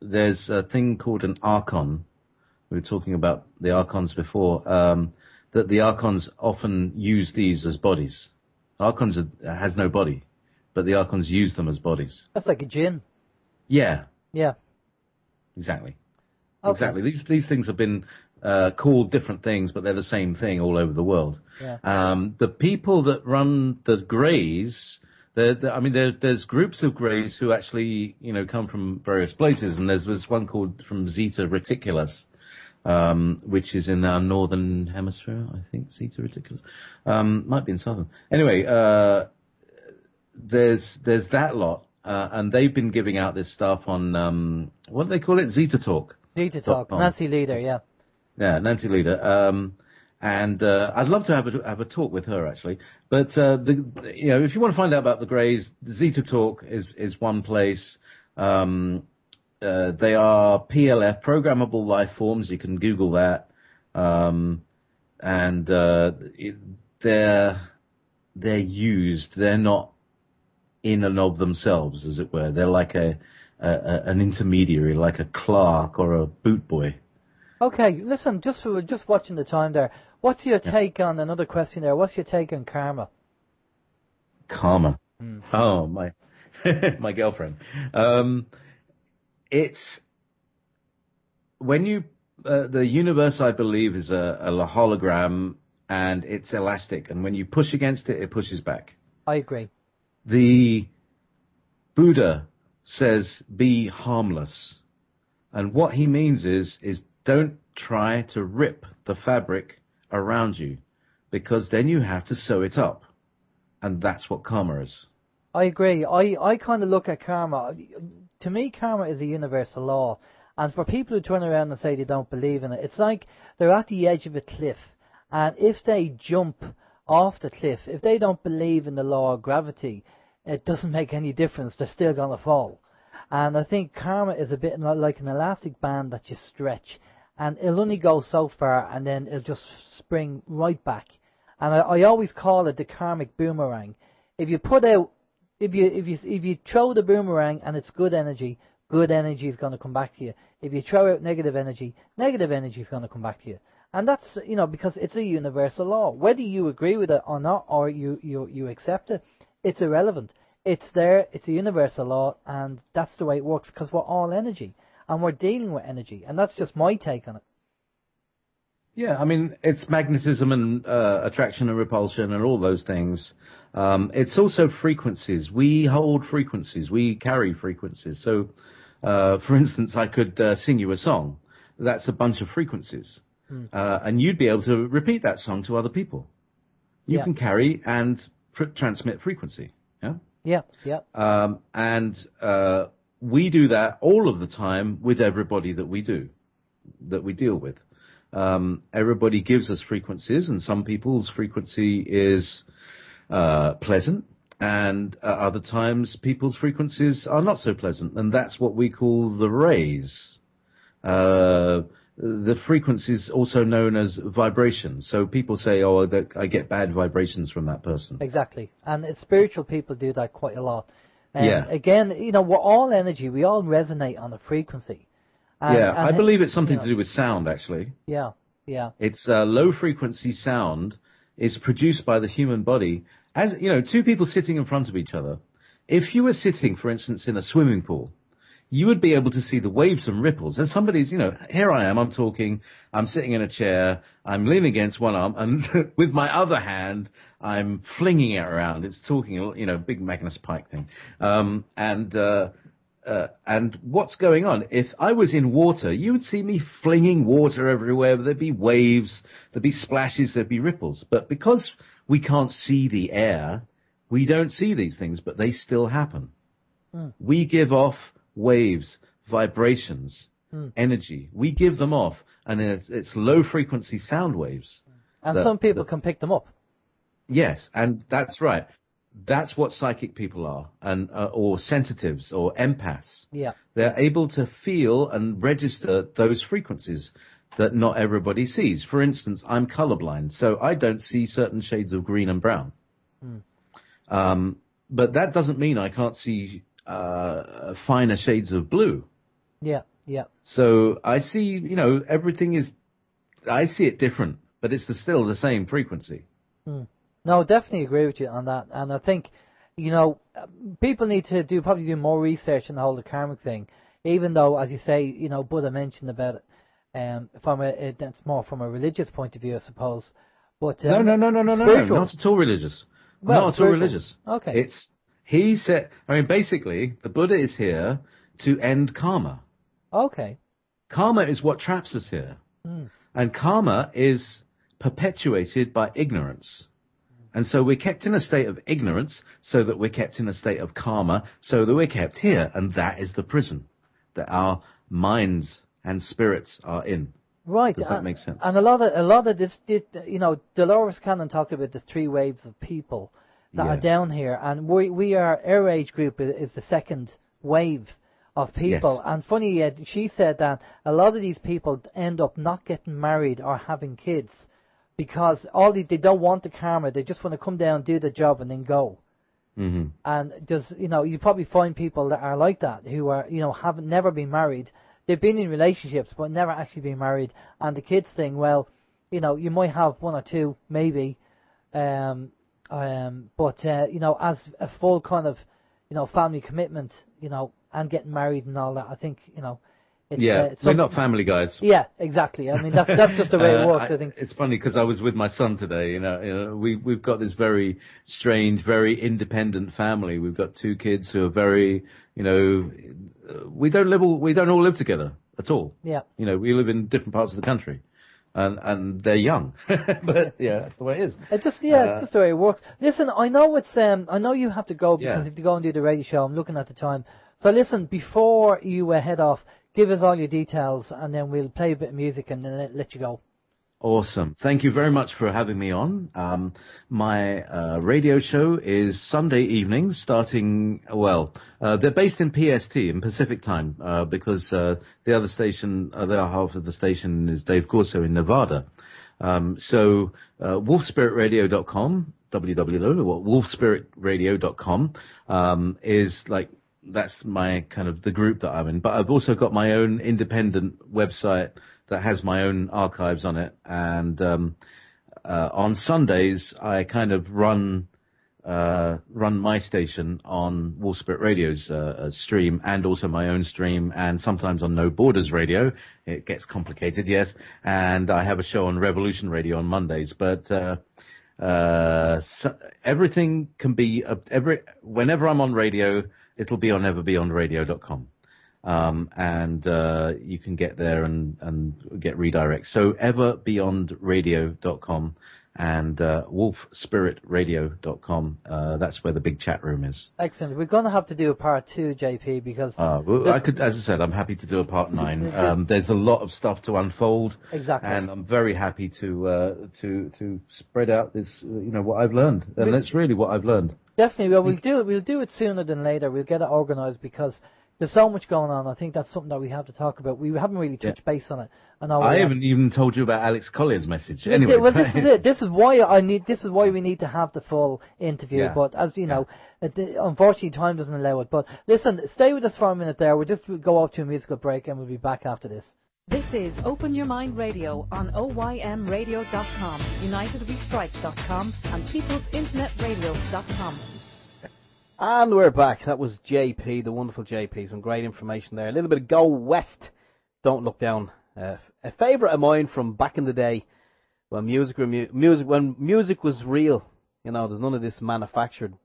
there's a thing called an Archon. We were talking about the Archons before, that the Archons often use these as bodies. Archons has no body, but the Archons use them as bodies. That's like a djinn. Yeah. Yeah. Exactly. Okay. Exactly. These things have been called different things, but they're the same thing all over the world. Yeah. The people that run the Greys... there's groups of Greys who actually, come from various places, and there's one called from Zeta Reticulus, which is in our northern hemisphere, I think, Zeta Reticulus. Might be in southern. Anyway, there's that lot, and they've been giving out this stuff on, what do they call it? Zeta Talk. Zeta Talk. Nancy Leader, yeah. Yeah, Nancy Leader. And I'd love to have a talk with her actually. But if you want to find out about the Greys, Zeta Talk is one place. They are PLF, programmable life forms. You can Google that. They're used. They're not in and of themselves, as it were. They're like an intermediary, like a clerk or a boot boy. Okay, listen, just watching the time there. What's your take on another question there? What's your take on karma? Karma. Oh, my my girlfriend. It's when you the universe, I believe, is a hologram, and it's elastic, and when you push against it, it pushes back. I agree. The Buddha says, be harmless. And what he means is don't try to rip the fabric around you, because then you have to sew it up. And that's what karma is. I agree. I kind of look at karma. To me, karma is a universal law. And for people who turn around and say they don't believe in it, it's like they're at the edge of a cliff. And if they jump off the cliff, if they don't believe in the law of gravity, it doesn't make any difference. They're still going to fall. And I think karma is a bit like an elastic band that you stretch. And it'll only go so far, and then it'll just spring right back. And I always call it the karmic boomerang. If you put out, if you throw the boomerang and it's good energy is going to come back to you. If you throw out negative energy is going to come back to you. And that's, because it's a universal law. Whether you agree with it or not, or you accept it, it's irrelevant. It's there, it's a universal law, and that's the way it works, because we're all energy, and we're dealing with energy, and that's just my take on it. Yeah, I mean, it's magnetism and attraction and repulsion and all those things. It's also frequencies. We hold frequencies. We carry frequencies. So, for instance, I could sing you a song. That's a bunch of frequencies. And you'd be able to repeat that song to other people. You can carry and transmit frequency. Yeah? Yeah. And we do that all of the time with everybody that we deal with. Everybody gives us frequencies, and some people's frequency is pleasant, and other times people's frequencies are not so pleasant, and that's what we call the rays. The frequency is also known as vibrations. So people say, oh, that I get bad vibrations from that person. Exactly. And spiritual people do that quite a lot. Yeah. Again, we're all energy. We all resonate on a frequency. And I believe it's something to do with sound, actually. Yeah. It's low frequency sound is produced by the human body. As, two people sitting in front of each other. If you were sitting, for instance, in a swimming pool, you would be able to see the waves and ripples. And somebody's, here I am, I'm talking, I'm sitting in a chair, I'm leaning against one arm, and with my other hand, I'm flinging it around. It's talking, big Magnus Pike thing. And what's going on? If I was in water, you would see me flinging water everywhere. There'd be waves, there'd be splashes, there'd be ripples. But because we can't see the air, we don't see these things, but they still happen. We give off waves, vibrations, energy. We give them off, and it's low-frequency sound waves. And some people can pick them up. Yes, and that's right. That's what psychic people are, and or sensitives or empaths. Yeah. They're able to feel and register those frequencies that not everybody sees. For instance, I'm colorblind, so I don't see certain shades of green and brown. But that doesn't mean I can't see finer shades of blue. Yeah. So I see, everything is, I see it different, but it's still the same frequency. No, definitely agree with you on that. And I think, people need to probably do more research on the whole karmic thing, even though, as you say, Buddha mentioned about it, that's more from a religious point of view, I suppose. But no, not at all religious. Well, not at all religious. Okay. He said, basically, the Buddha is here to end karma. Okay. Karma is what traps us here. And karma is perpetuated by ignorance. And so we're kept in a state of ignorance, so that we're kept in a state of karma, so that we're kept here. And that is the prison that our minds and spirits are in. Right. Does that make sense? And a lot of this, Dolores Cannon talked about the 3 waves of people that are down here, and we are, our age group is the second wave of people. Yes. And funny, she said that a lot of these people end up not getting married or having kids because they don't want the karma. They just want to come down, do the job, and then go. Mm-hmm. And you probably find people that are like that who are, haven't never been married. They've been in relationships but never actually been married. And the kids thing, well, you might have 1 or 2 maybe, but as a full kind of, family commitment, and getting married and all that, I think, it's we're not family guys. Yeah, exactly. I mean, that's just the way it works. I think it's funny because I was with my son today. We've got this very strange, very independent family. We've got 2 kids who are very, we don't all live together at all. Yeah. We live in different parts of the country, and they're young. But yeah, that's the way it is. It's just the way it works. Listen, I know I know you have to go because you have to go and do the radio show. I'm looking at the time. So listen, before you head off, give us all your details, and then we'll play a bit of music and then let you go. Awesome. Thank you very much for having me on. My radio show is Sunday evenings starting, they're based in PST, in Pacific time, because the other station, the other half of the station is Dave Corso in Nevada. So wolfspiritradio.com, www.wolfspiritradio.com, is like, that's my kind of the group that I'm in. But I've also got my own independent website that has my own archives on it. And on Sundays, I kind of run my station on Wolf Spirit Radio's stream, and also my own stream, and sometimes on No Borders Radio. It gets complicated, yes. And I have a show on Revolution Radio on Mondays. But so everything can be whenever I'm on radio, it'll be on everbeyondradio.com. And you can get there and get redirects. So everbeyondradio.com and wolfspiritradio.com. That's where the big chat room is. Excellent. We're going to have to do a part 2, JP, because I could, as I said, I'm happy to do a part 9. There's a lot of stuff to unfold. Exactly. And I'm very happy to spread out this, what I've learned. And that's really what I've learned. Definitely. Well, we'll do it sooner than later. We'll get it organised because there's so much going on. I think that's something that we have to talk about. We haven't really touched base on it. I haven't even told you about Alex Collier's message. Anyway, well, this is it. This is why we need to have the full interview. Yeah. But as you know, unfortunately, time doesn't allow it. But listen, stay with us for a minute there. We'll just go off to a musical break, and we'll be back after this. This is Open Your Mind Radio on OYMradio.com, UnitedWeStrike.com, and PeoplesInternetRadio.com. And we're back. That was Jaypee, the wonderful Jaypee. Some great information there. A little bit of Go West, Don't Look Down. A favourite of mine from back in the day when music was real. There's none of this manufactured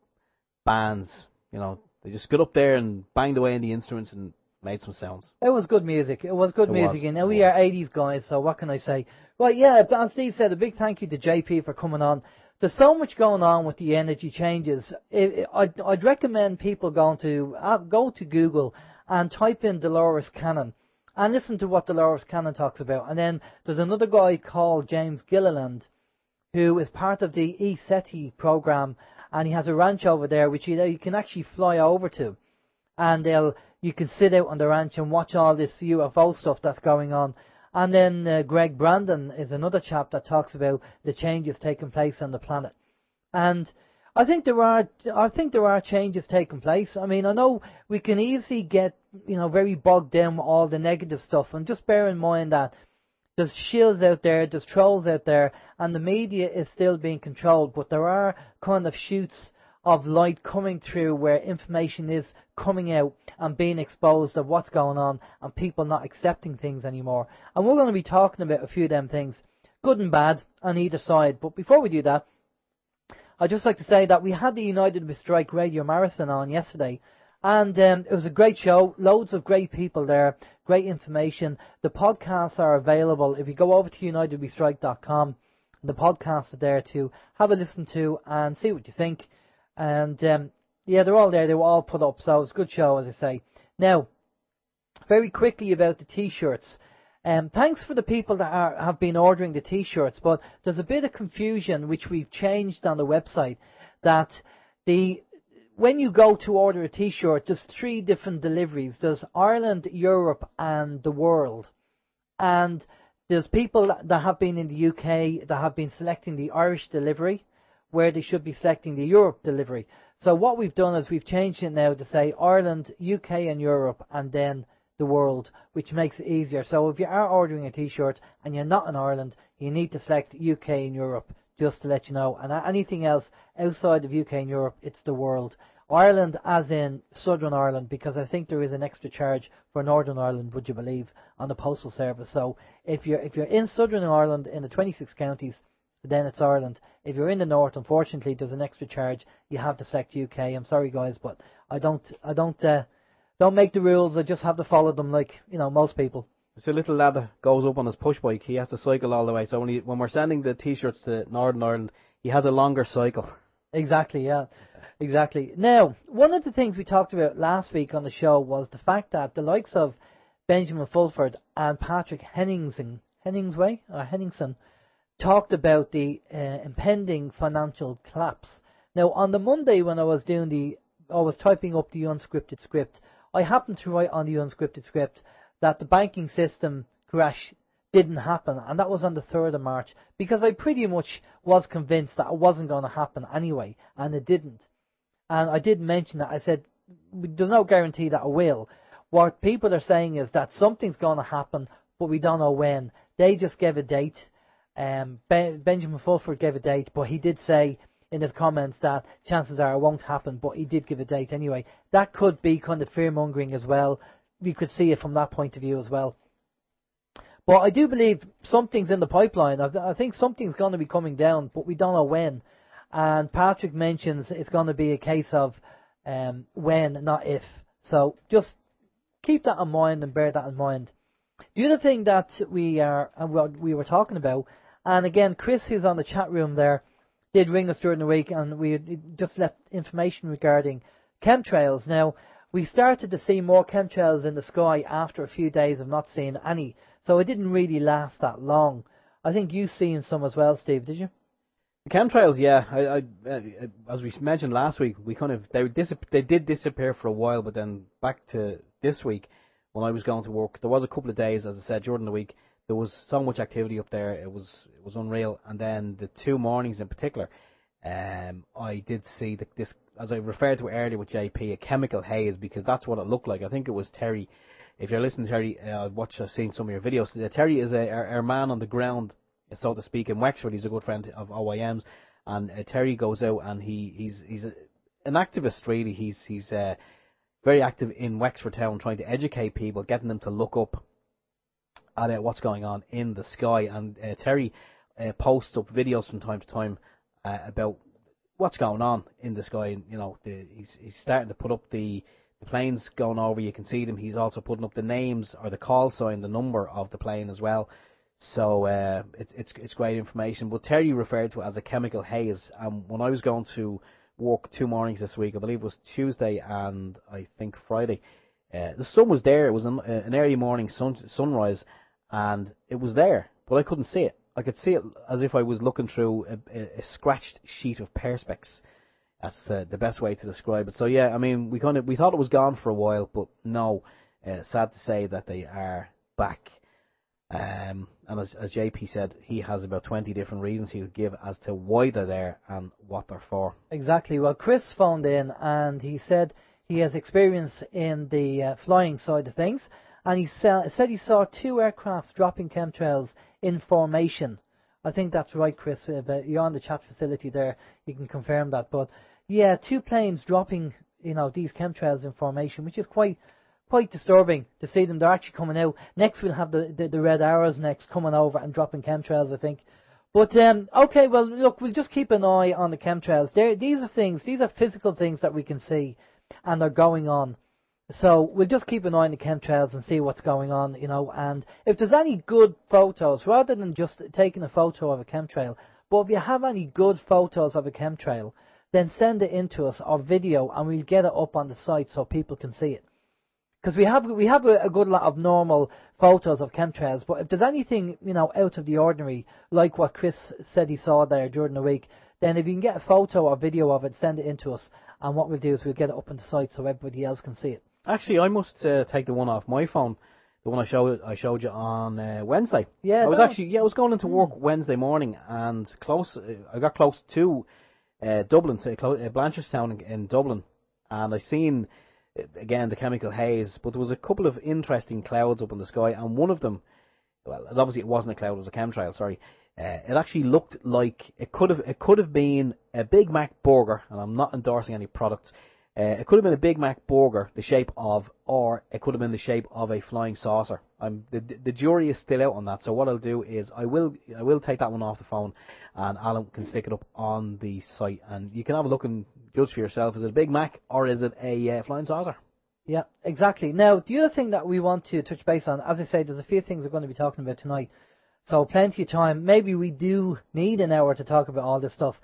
bands. They just got up there and banged away on the instruments and made some sounds. It was good music. And now we are 80s guys, so what can I say? Well, yeah, as Steve said, a big thank you to Jaypee for coming on. There's so much going on with the energy changes. I'd recommend people go to Google and type in Dolores Cannon and listen to what Dolores Cannon talks about. And then there's another guy called James Gilliland who is part of the ESETI program, and he has a ranch over there which you can actually fly over to, and you can sit out on the ranch and watch all this UFO stuff that's going on. And then Greg Brandon is another chap that talks about the changes taking place on the planet. And I think there are changes taking place. I mean, I know we can easily get very bogged down with all the negative stuff, and just bear in mind that there's shills out there, there's trolls out there, and the media is still being controlled, but there are kind of shoots of light coming through where information is coming out and being exposed of what's going on, and people not accepting things anymore. And we're going to be talking about a few of them things, good and bad, on either side. But before we do that, I'd just like to say that we had the United We Strike Radio Marathon on yesterday, and it was a great show, loads of great people there, great information. The podcasts are available. If you go over to UnitedWeStrike.com, the podcasts are there to have a listen to and see what you think. And they're all there. They were all put up, so it was a good show, as I say. Now, very quickly about the T-shirts. Thanks for the people that have been ordering the T-shirts, but there's a bit of confusion which we've changed on the website, that when you go to order a T-shirt, there's 3 different deliveries. There's Ireland, Europe, and the world. And there's people that have been in the UK that have been selecting the Irish delivery, where they should be selecting the Europe delivery. So what we've done is we've changed it now to say Ireland, UK and Europe, and then the world, which makes it easier. So if you are ordering a T-shirt and you're not in Ireland, you need to select UK and Europe, just to let you know. And anything else outside of UK and Europe, it's the world. Ireland as in Southern Ireland, because I think there is an extra charge for Northern Ireland, would you believe, on the postal service. So if you're in Southern Ireland in the 26 counties, then it's Ireland. If you're in the north, unfortunately, there's an extra charge. You have to select UK. I'm sorry, guys, but I don't make the rules. I just have to follow them, like most people. It's a little lad that goes up on his push bike. He has to cycle all the way. So when we're sending the T-shirts to Northern Ireland, he has a longer cycle. Exactly, yeah. Exactly. Now, one of the things we talked about last week on the show was the fact that the likes of Benjamin Fulford and Patrick Henningson talked about the impending financial collapse. Now, on the Monday when I was typing up the unscripted script, I happened to write on the unscripted script that the banking system crash didn't happen, and that was on the 3rd of March, because I pretty much was convinced that it wasn't going to happen anyway, and it didn't. And I did mention that. I said, there's no guarantee that it will. What people are saying is that something's going to happen, but we don't know when. They just gave a date. Benjamin Fulford gave a date, but he did say in his comments that chances are it won't happen, but he did give a date anyway. That could be kind of fear-mongering as well. We could see it from that point of view as well. But I do believe something's in the pipeline. I think something's going to be coming down, but we don't know when. And Patrick mentions it's going to be a case of when, not if. So just keep that in mind and bear that in mind. The other thing that we were talking about, and again, Chris, who's on the chat room there, did ring us during the week, and we just left information regarding chemtrails. Now, we started to see more chemtrails in the sky after a few days of not seeing any, so it didn't really last that long. I think you've seen some as well, Steve, did you? The chemtrails, yeah. I as we mentioned last week, they did disappear for a while, but then back to this week when I was going to work, there was a couple of days, as I said, during the week, there was so much activity up there, it was unreal. And then the 2 mornings in particular, I did see this, as I referred to earlier with Jaypee, a chemical haze, because that's what it looked like. I think it was Terry. If you're listening to Terry, I've seen some of your videos. Terry is our man on the ground, so to speak, in Wexford. He's a good friend of OYM's, and Terry goes out and he's an activist, really. He's very active in Wexford town, trying to educate people, getting them to look up at what's going on in the sky. And Terry posts up videos from time to time about what's going on in the sky. And, he's starting to put up the planes going over. You can see them. He's also putting up the names or the call sign, the number of the plane as well. So it's great information. But Terry referred to it as a chemical haze. When I was going to work 2 mornings this week, I believe it was Tuesday and I think Friday, the sun was there. It was an early morning sunrise, and it was there, but I couldn't see it. I could see it as if I was looking through a scratched sheet of perspex. That's the best way to describe it. So yeah, I mean, we thought it was gone for a while, but no, sad to say that they are back. And as Jaypee said, he has about 20 different reasons he could give as to why they're there and what they're for. Exactly. Well, Chris phoned in and he said he has experience in the flying side of things, and he said he saw 2 aircrafts dropping chemtrails in formation. I think that's right, Chris. You're on the chat facility there. You can confirm that. But yeah, 2 planes dropping, these chemtrails in formation, which is quite disturbing to see them. They're actually coming out. Next we'll have the red arrows next coming over and dropping chemtrails, I think. But okay, well look, we'll just keep an eye on the chemtrails. These are physical things that we can see, and they're going on. So we'll just keep an eye on the chemtrails and see what's going on, and if there's any good photos, rather than just taking a photo of a chemtrail, but if you have any good photos of a chemtrail, then send it in to us, or video, and we'll get it up on the site so people can see it. because we have a good lot of normal photos of chemtrails, but if there's anything, out of the ordinary, like what Chris said he saw there during the week, then if you can get a photo or video of it, send it in to us, and what we'll do is we'll get it up on the site so everybody else can see it. Actually, I must take the one off my phone, the one I showed you on Wednesday. Yeah, I was going into work Wednesday morning, and I got close to Dublin, to Blanchardstown in Dublin, and I seen again the chemical haze, but there was a couple of interesting clouds up in the sky, and one of them, well, obviously it wasn't a cloud, it was a chemtrail. Sorry, it actually looked like it could have been a Big Mac burger, and I'm not endorsing any products. It could have been a Big Mac burger, the shape of, or it could have been the shape of a flying saucer. The jury is still out on that. So what I'll do is I will take that one off the phone, and Alan can stick it up on the site, and you can have a look and judge for yourself. Is it a Big Mac or is it a flying saucer? Yeah, exactly. Now, the other thing that we want to touch base on, as I say, there's a few things we're going to be talking about tonight. So plenty of time. Maybe we do need an hour to talk about all this stuff.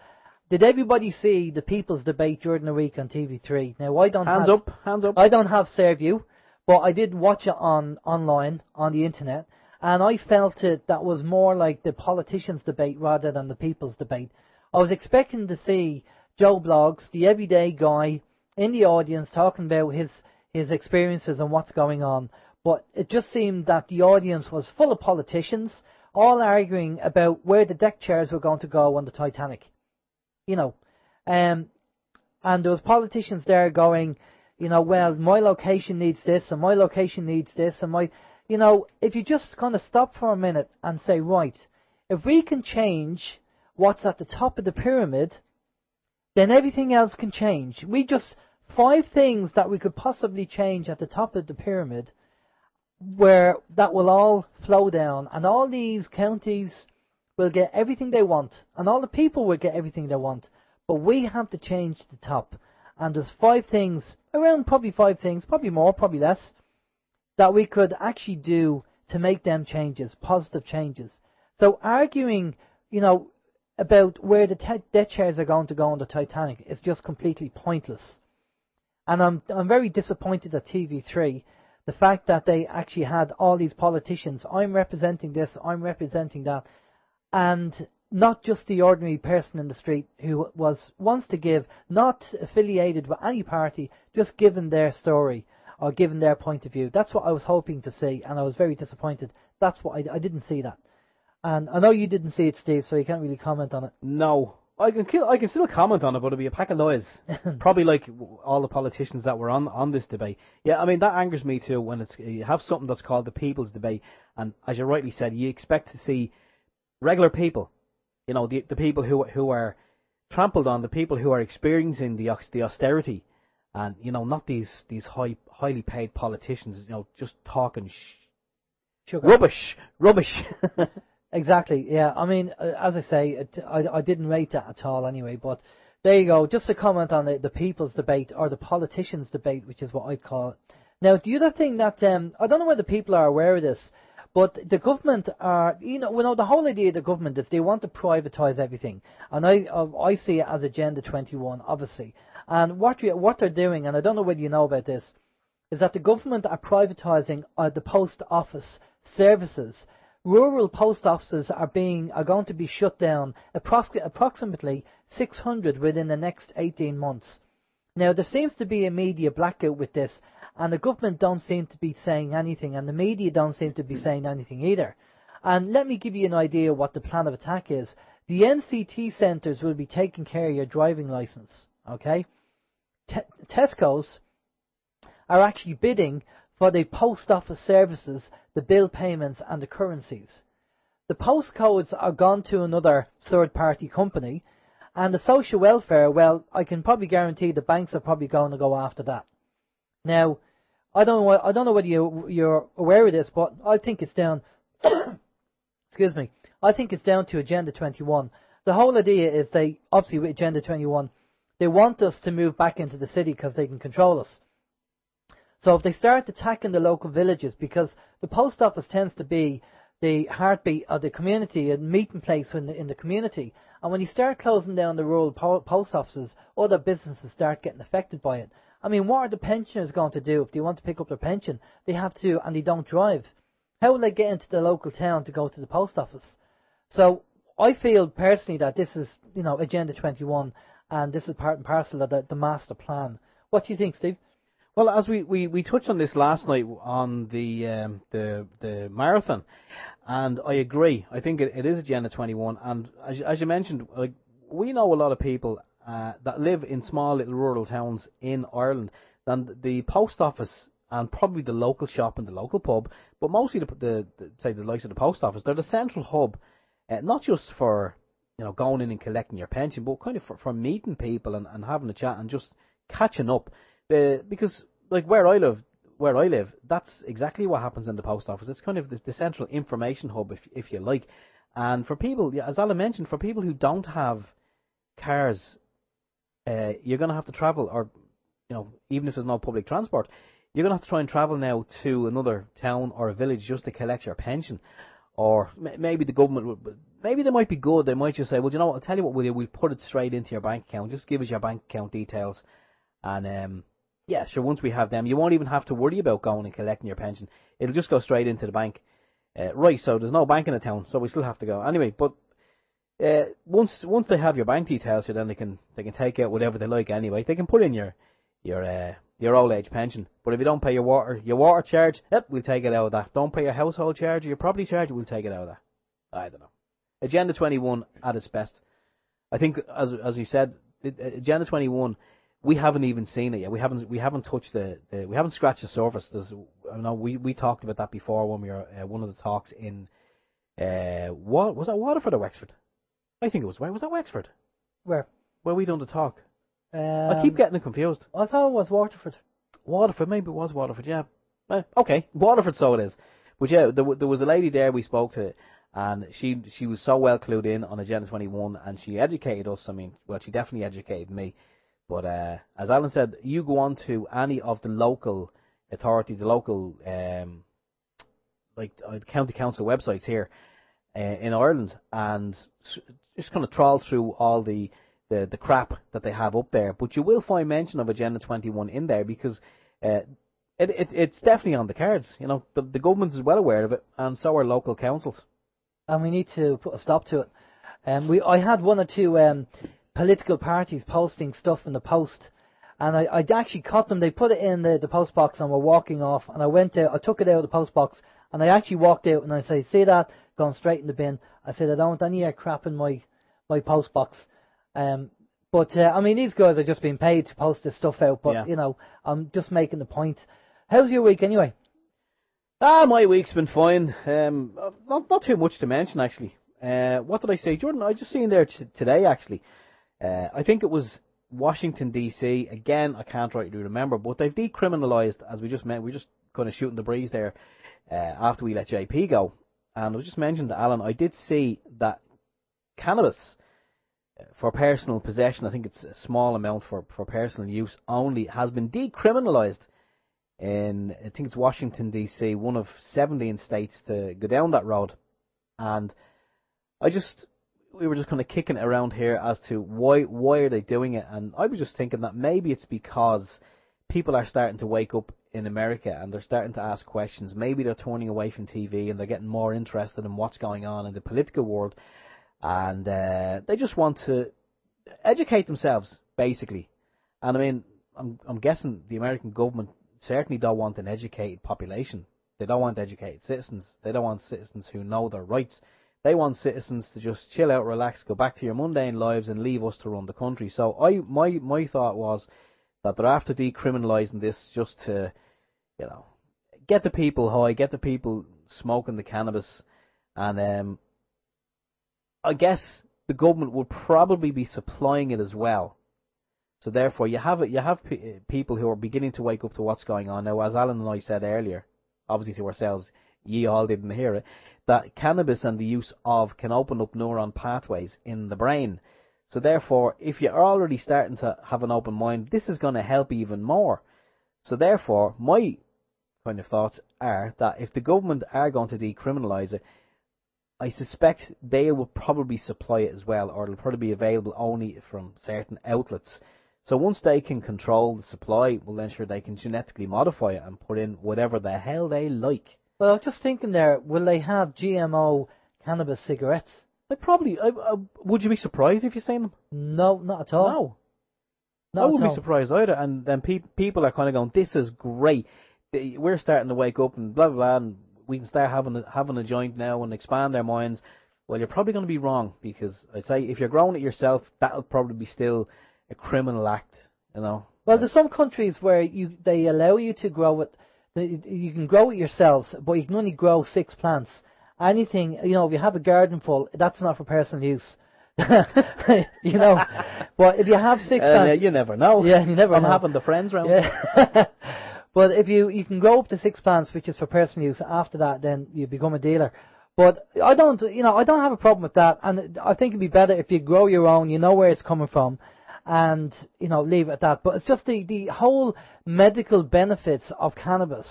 Did everybody see the People's Debate during the week on TV3? Now, Hands up. I don't have SareView, but I did watch it online, on the internet, and I felt that was more like the politicians' debate rather than the People's Debate. I was expecting to see Joe Bloggs, the everyday guy, in the audience talking about his experiences and what's going on, but it just seemed that the audience was full of politicians, all arguing about where the deck chairs were going to go on the Titanic. And there was politicians there going, well, my location needs this, and my location needs this, and if you just kind of stop for a minute and say, right, if we can change what's at the top of the pyramid, then everything else can change. 5 things that we could possibly change at the top of the pyramid, where that will all flow down, and all these counties will get everything they want, and all the people will get everything they want, but we have to change the top. And there's 5 things, probably 5 things, probably more, probably less, that we could actually do to make them changes, positive changes. So arguing, about where the deck chairs are going to go on the Titanic is just completely pointless. And I'm very disappointed at TV3, the fact that they actually had all these politicians, I'm representing this, I'm representing that, and not just the ordinary person in the street who wants to give, not affiliated with any party, just giving their story or giving their point of view. That's what I was hoping to see, and I was very disappointed. That's what I didn't see that. And I know you didn't see it, Steve, so you can't really comment on it. No. I can still comment on it, but it'll be a pack of lies. Probably like all the politicians that were on this debate. Yeah, I mean, that angers me too when you have something that's called the People's Debate, and as you rightly said, you expect to see regular people, the people who are trampled on, the people who are experiencing the austerity, and not these highly paid politicians, just talking rubbish. Exactly. Yeah. I mean, as I say, I didn't rate that at all anyway. But there you go. Just a comment on the People's Debate, or the politicians' debate, which is what I call it. Now, the other thing that I don't know whether people are aware of this. But the government are, the whole idea of the government is they want to privatise everything. And I see it as Agenda 21, obviously. And what they're doing, and I don't know whether you know about this, is that the government are privatising the post office services. Rural post offices are going to be shut down, approximately 600 within the next 18 months. Now, there seems to be a media blackout with this, and the government don't seem to be saying anything, and the media don't seem to be saying anything either. And let me give you an idea of what the plan of attack is. The NCT centres will be taking care of your driving licence, okay? Tesco's are actually bidding for the post office services, the bill payments and the currencies. The postcodes are gone to another third-party company, and the social welfare, well, I can probably guarantee the banks are probably going to go after that. Now, I don't know whether you're aware of this, but I think it's down. Excuse me. I think it's down to Agenda 21. The whole idea is obviously with Agenda 21, they want us to move back into the city because they can control us. So if they start attacking the local villages, because the post office tends to be the heartbeat of the community, a meeting place in the community, and when you start closing down the rural post offices, other businesses start getting affected by it. I mean, what are the pensioners going to do if they want to pick up their pension? They have to, and they don't drive. How will they get into the local town to go to the post office? So I feel personally that this is, Agenda 21, and this is part and parcel of the master plan. What do you think, Steve? Well, as we touched on this last night on the marathon, and I agree. I think it is Agenda 21, and as you mentioned, like, we know a lot of people that live in small little rural towns in Ireland, and the post office and probably the local shop and the local pub, but mostly the likes of the post office, they're the central hub, not just for going in and collecting your pension, but kind of for meeting people and having a chat and just catching up. Because like where I live, that's exactly what happens in the post office. It's kind of the central information hub, if you like. And for people, as Alan mentioned, for people who don't have cars, you're going to have to travel, or even if there's no public transport, you're going to have to try and travel now to another town or a village just to collect your pension. Or maybe the government, maybe they might be good. They might just say, well, I'll tell you what we'll put it straight into your bank account. Just give us your bank account details, and once we have them, you won't even have to worry about going and collecting your pension. It'll just go straight into the bank. Right, so there's no bank in the town, so we still have to go anyway. But once they have your bank details, then they can take out whatever they like anyway. They can put in your old age pension. But if you don't pay your water charge, we'll take it out of that. Don't pay your household charge or your property charge, we'll take it out of that. I don't know. Agenda 21 at its best. I think, as you said, Agenda 21. We haven't even seen it yet. We haven't touched we haven't scratched the surface. We talked about that before when we were one of the talks in what was that, Waterford or Wexford? I think it was. Where was that, Wexford? Where we done the talk? I keep getting it confused. I thought it was Waterford. Waterford, maybe it was Waterford. Yeah. Okay, Waterford, so it is. But yeah, there was a lady there we spoke to, and she was so well clued in on Agenda 21, and she educated us. I mean, well, she definitely educated me. But as Alan said, you go on to any of the local authorities, the local county council websites here in Ireland, and just kind of trawl through all the crap that they have up there. But you will find mention of Agenda 21 in there, because it's definitely on the cards. The government is well aware of it, and so are local councils. And we need to put a stop to it. I had one or two political parties posting stuff in the post, and I actually caught them. They put it in the post box and were walking off, and I went out, I took it out of the post box, and I actually walked out and I said, see that, going straight in the bin. I said, I don't want any crap in my post box. But I mean, these guys are just being paid to post this stuff out, but I'm just making the point. How's your week anyway? My week's been fine. Not too much to mention, actually. What did I say, Jordan? I just seen there today, actually. I think it was Washington, D.C. Again, I can't rightly remember, but they've decriminalised, as we just meant. We're just kind of shooting the breeze there after we let Jaypee go. And I was just mentioning to Alan, I did see that cannabis for personal possession, I think it's a small amount for personal use only, has been decriminalised in, I think it's Washington, D.C., one of 17 states to go down that road. And we were just kind of kicking it around here as to why are they doing it, and I was just thinking that maybe it's because people are starting to wake up in America and they're starting to ask questions. Maybe they're turning away from TV and they're getting more interested in what's going on in the political world, and they just want to educate themselves, basically. And I mean, I'm guessing the American government certainly don't want an educated population. They don't want educated citizens. They don't want citizens who know their rights. They want citizens to just chill out, relax, go back to your mundane lives and leave us to run the country. So my thought was that they're after decriminalising this just to, get the people high, get the people smoking the cannabis. And I guess the government will probably be supplying it as well. So therefore, you have people who are beginning to wake up to what's going on now. As Alan and I said earlier, obviously to ourselves, ye all didn't hear it, that cannabis and the use of can open up neuron pathways in the brain. So therefore, if you're already starting to have an open mind, this is going to help even more. So therefore, my kind of thoughts are that if the government are going to decriminalise it, I suspect they will probably supply it as well, or it'll probably be available only from certain outlets. So once they can control the supply, well then sure they can genetically modify it and put in whatever the hell they like. Well, I was just thinking there, will they have GMO cannabis cigarettes? Would you be surprised if you seen them? No, not at all. No. Not I wouldn't at be all. surprised either. And then people are kind of going, this is great. We're starting to wake up and blah, blah, blah, and we can start having a joint now and expand our minds. Well, you're probably going to be wrong, because I'd say if you're growing it yourself, that'll probably be still a criminal act, you know. Well, there's some countries where they allow you to grow it. You can grow it yourselves, but you can only grow 6 plants. Anything, you know, if you have a garden full, that's not for personal use. You know, but if you have 6 plants, you never know. Yeah, you never know. I'm having the friends round. Yeah. But if you can grow up to 6 plants, which is for personal use, after that, then you become a dealer. But I don't have a problem with that, and I think it'd be better if you grow your own, you know where it's coming from, and, you know, leave it at that. But it's just the whole medical benefits of cannabis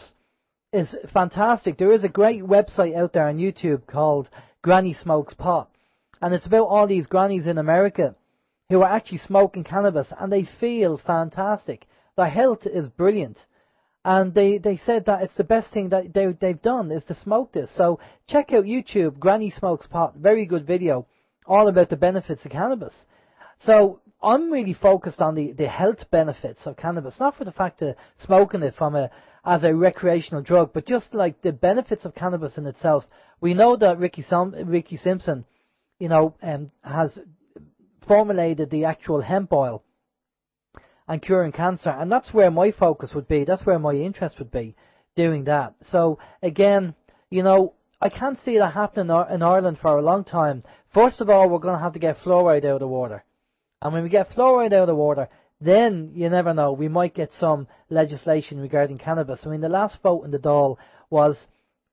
is fantastic. There is a great website out there on YouTube called Granny Smokes Pot, and it's about all these grannies in America who are actually smoking cannabis, and they feel fantastic. Their health is brilliant. And they said that it's the best thing that they've done is to smoke this. So check out YouTube, Granny Smokes Pot, very good video, all about the benefits of cannabis. So I'm really focused on the health benefits of cannabis, not for the fact of smoking it as a recreational drug, but just like the benefits of cannabis in itself. We know that Ricky Simpson, you know, has formulated the actual hemp oil and curing cancer, and that's where my focus would be, that's where my interest would be, doing that. So again, you know, I can't see that happening in Ireland for a long time. First of all, we're going to have to get fluoride out of the water, and when we get fluoride out of the water, then you never know, we might get some legislation regarding cannabis. I mean, the last vote in the Dáil was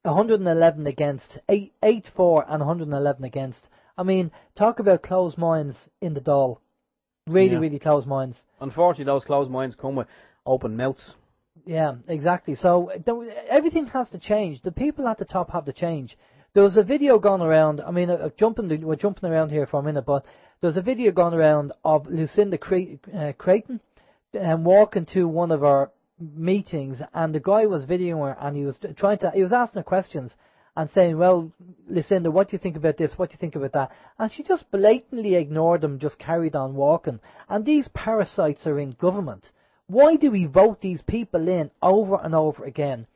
111 against, 8 for and 111 against. I mean, talk about closed minds in the Dáil. Really closed minds. Unfortunately, those closed minds come with open mouths. Yeah, exactly. So everything has to change. The people at the top have to change. There was a video going around. I mean, we're jumping around here for a minute, but there's a video going around of Lucinda Creighton walking to one of our meetings, and the guy was videoing her, and he was asking her questions and saying, well, Lucinda, what do you think about this? What do you think about that? And she just blatantly ignored him, just carried on walking. And these parasites are in government. Why do we vote these people in over and over again?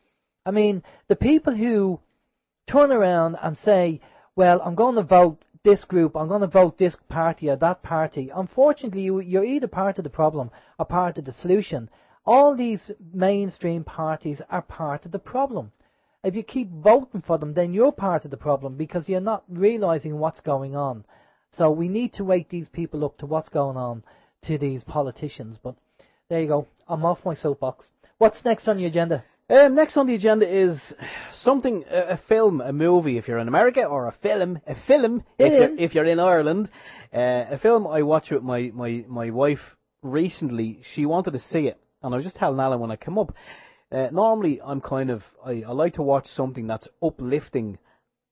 I mean, the people who turn around and say, well, I'm going to vote this group, I'm going to vote this party or that party. Unfortunately, you're either part of the problem or part of the solution. All these mainstream parties are part of the problem. If you keep voting for them, then you're part of the problem, because you're not realising what's going on. So we need to wake these people up to what's going on, to these politicians. But there you go. I'm off my soapbox. What's next on the agenda? Next on the agenda is something, a film, a movie if you're in America, or a film if you're in Ireland. A film I watched with my wife recently. She wanted to see it, and I was just telling Alan when I came up. Normally, I like to watch something that's uplifting,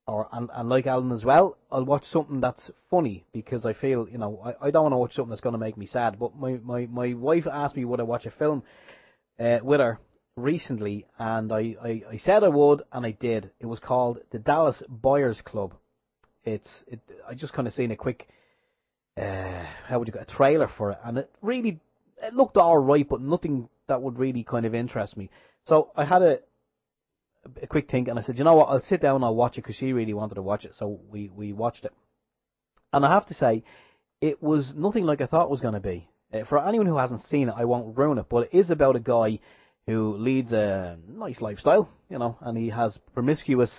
and like Alan as well, I'll watch something that's funny, because I feel, you know, I don't want to watch something that's going to make me sad. But my wife asked me would I watch a film with her recently, and I said I would, and I did. It was called The Dallas Buyers Club. I just kind of seen a quick, a trailer for it, and it looked alright, but nothing that would really kind of interest me. So I had a quick think, and I said, you know what, I'll sit down and I'll watch it, because she really wanted to watch it. So we watched it, and I have to say, it was nothing like I thought it was going to be. For anyone who hasn't seen it, I won't ruin it, but it is about a guy who leads a nice lifestyle, you know, and he has promiscuous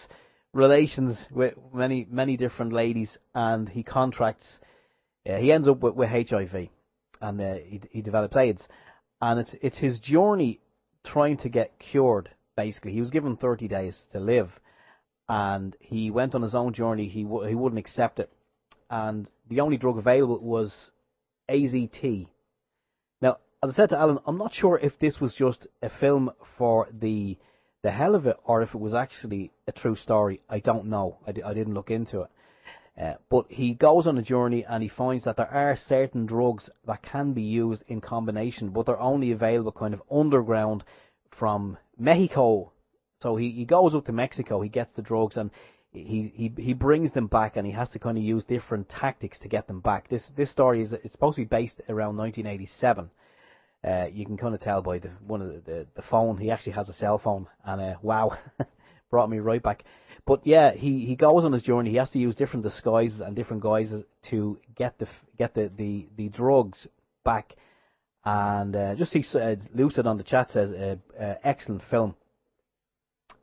relations with many different ladies, and he ends up with HIV, and he develops AIDS. And it's his journey trying to get cured, basically. He was given 30 days to live, and he went on his own journey. He wouldn't accept it, and the only drug available was AZT. Now, as I said to Alan, I'm not sure if this was just a film for the hell of it, or if it was actually a true story. I don't know. I didn't look into it. But he goes on a journey and he finds that there are certain drugs that can be used in combination, but they're only available kind of underground from Mexico. So he goes up to Mexico, he gets the drugs, and he brings them back, and he has to kind of use different tactics to get them back. This story it's supposed to be based around 1987. You can kind of tell by the phone. He actually has a cell phone, and wow, brought me right back. But yeah, he goes on his journey. He has to use different disguises and different guises to get the drugs back. And just see Lucid on the chat says excellent film.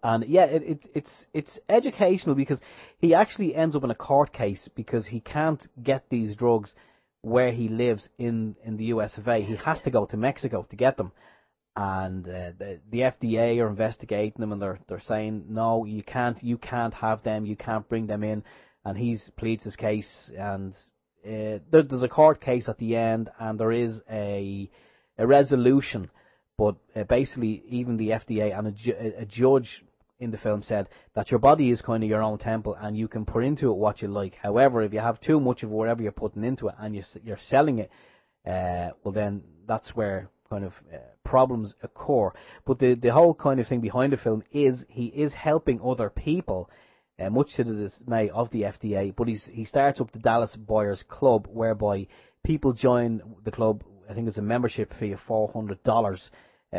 And yeah, it's educational because he actually ends up in a court case because he can't get these drugs where he lives in the US of A. He has to go to Mexico to get them. And the FDA are investigating them, and they're saying no, you can't have them, you can't bring them in, and he pleads his case, and there's a court case at the end, and there is a resolution, but basically even the FDA and a judge in the film said that your body is kind of your own temple, and you can put into it what you like. However, if you have too much of whatever you're putting into it and you're selling it, well then that's where kind of problems occur. But the whole kind of thing behind the film is he is helping other people, much to the dismay of the FDA. But he starts up the Dallas Buyers Club, whereby people join the club. I think it's a membership fee of $400,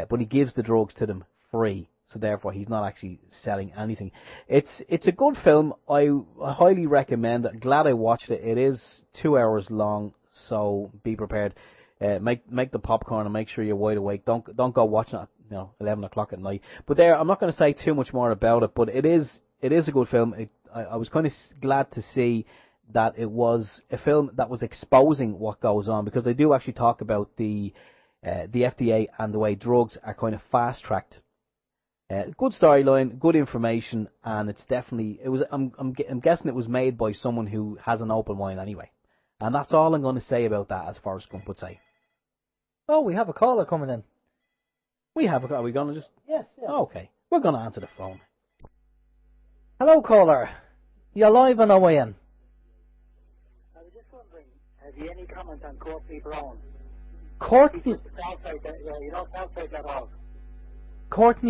but he gives the drugs to them free. So therefore, he's not actually selling anything. It's a good film. I highly recommend it. Glad I watched it. It is 2 hours long, so be prepared. Make the popcorn and make sure you're wide awake. Don't go watching it at 11 o'clock at night. But I'm not going to say too much more about it. But it is a good film. I was kind of glad to see that it was a film that was exposing what goes on, because they do actually talk about the FDA and the way drugs are kind of fast tracked. Good storyline, good information, and it's definitely I'm guessing it was made by someone who has an open mind anyway. And that's all I'm going to say about that, as Forrest Gump would say. Oh, we have a caller coming in. Are we going to just... Yes. Okay. We're going to answer the phone. Hello, caller. You're live on OYM. I was just wondering, have you any comment on Courtney Brown? Courtney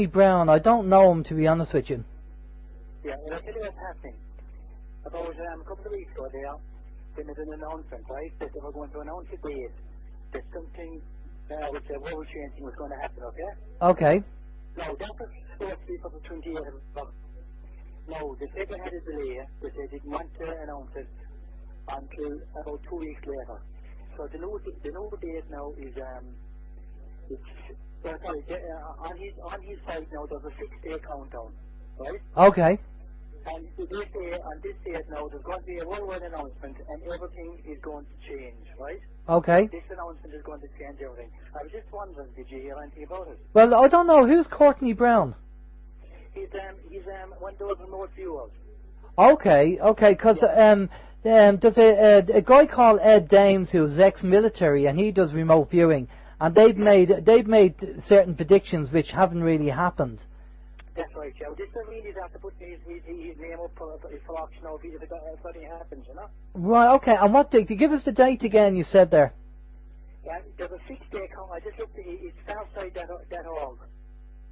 Brown, I don't know him, to be honest with you. Yeah, well, I'll tell you what's happening. About a couple of weeks ago they made an announcement, right, that they were going to announce a date that something with the world changing was going to happen, okay? Okay. Now, that was supposed to be for the 28th of October. Now, they said they had a delay, but they didn't want to announce it until about 2 weeks later. So the new date now is, on his site now there's a 6-day countdown, right? Okay. And on this date now there's going to be a worldwide announcement, and everything is going to change, right? Okay. This announcement is going to change everything. I was just wondering, did you hear anything about it? Well, I don't know. Who's Courtney Brown? He's one of those remote viewers. Okay, because there's a guy called Ed Dames who's ex-military, and he does remote viewing, and they've made certain predictions which haven't really happened. That's right, Joe. This doesn't mean he's have to put his name up for auction or if something happens, you know? Right, okay, and what date? Give us the date again, you said there. Yeah, there's a 6-day count. I just looked at it. It's southside.org.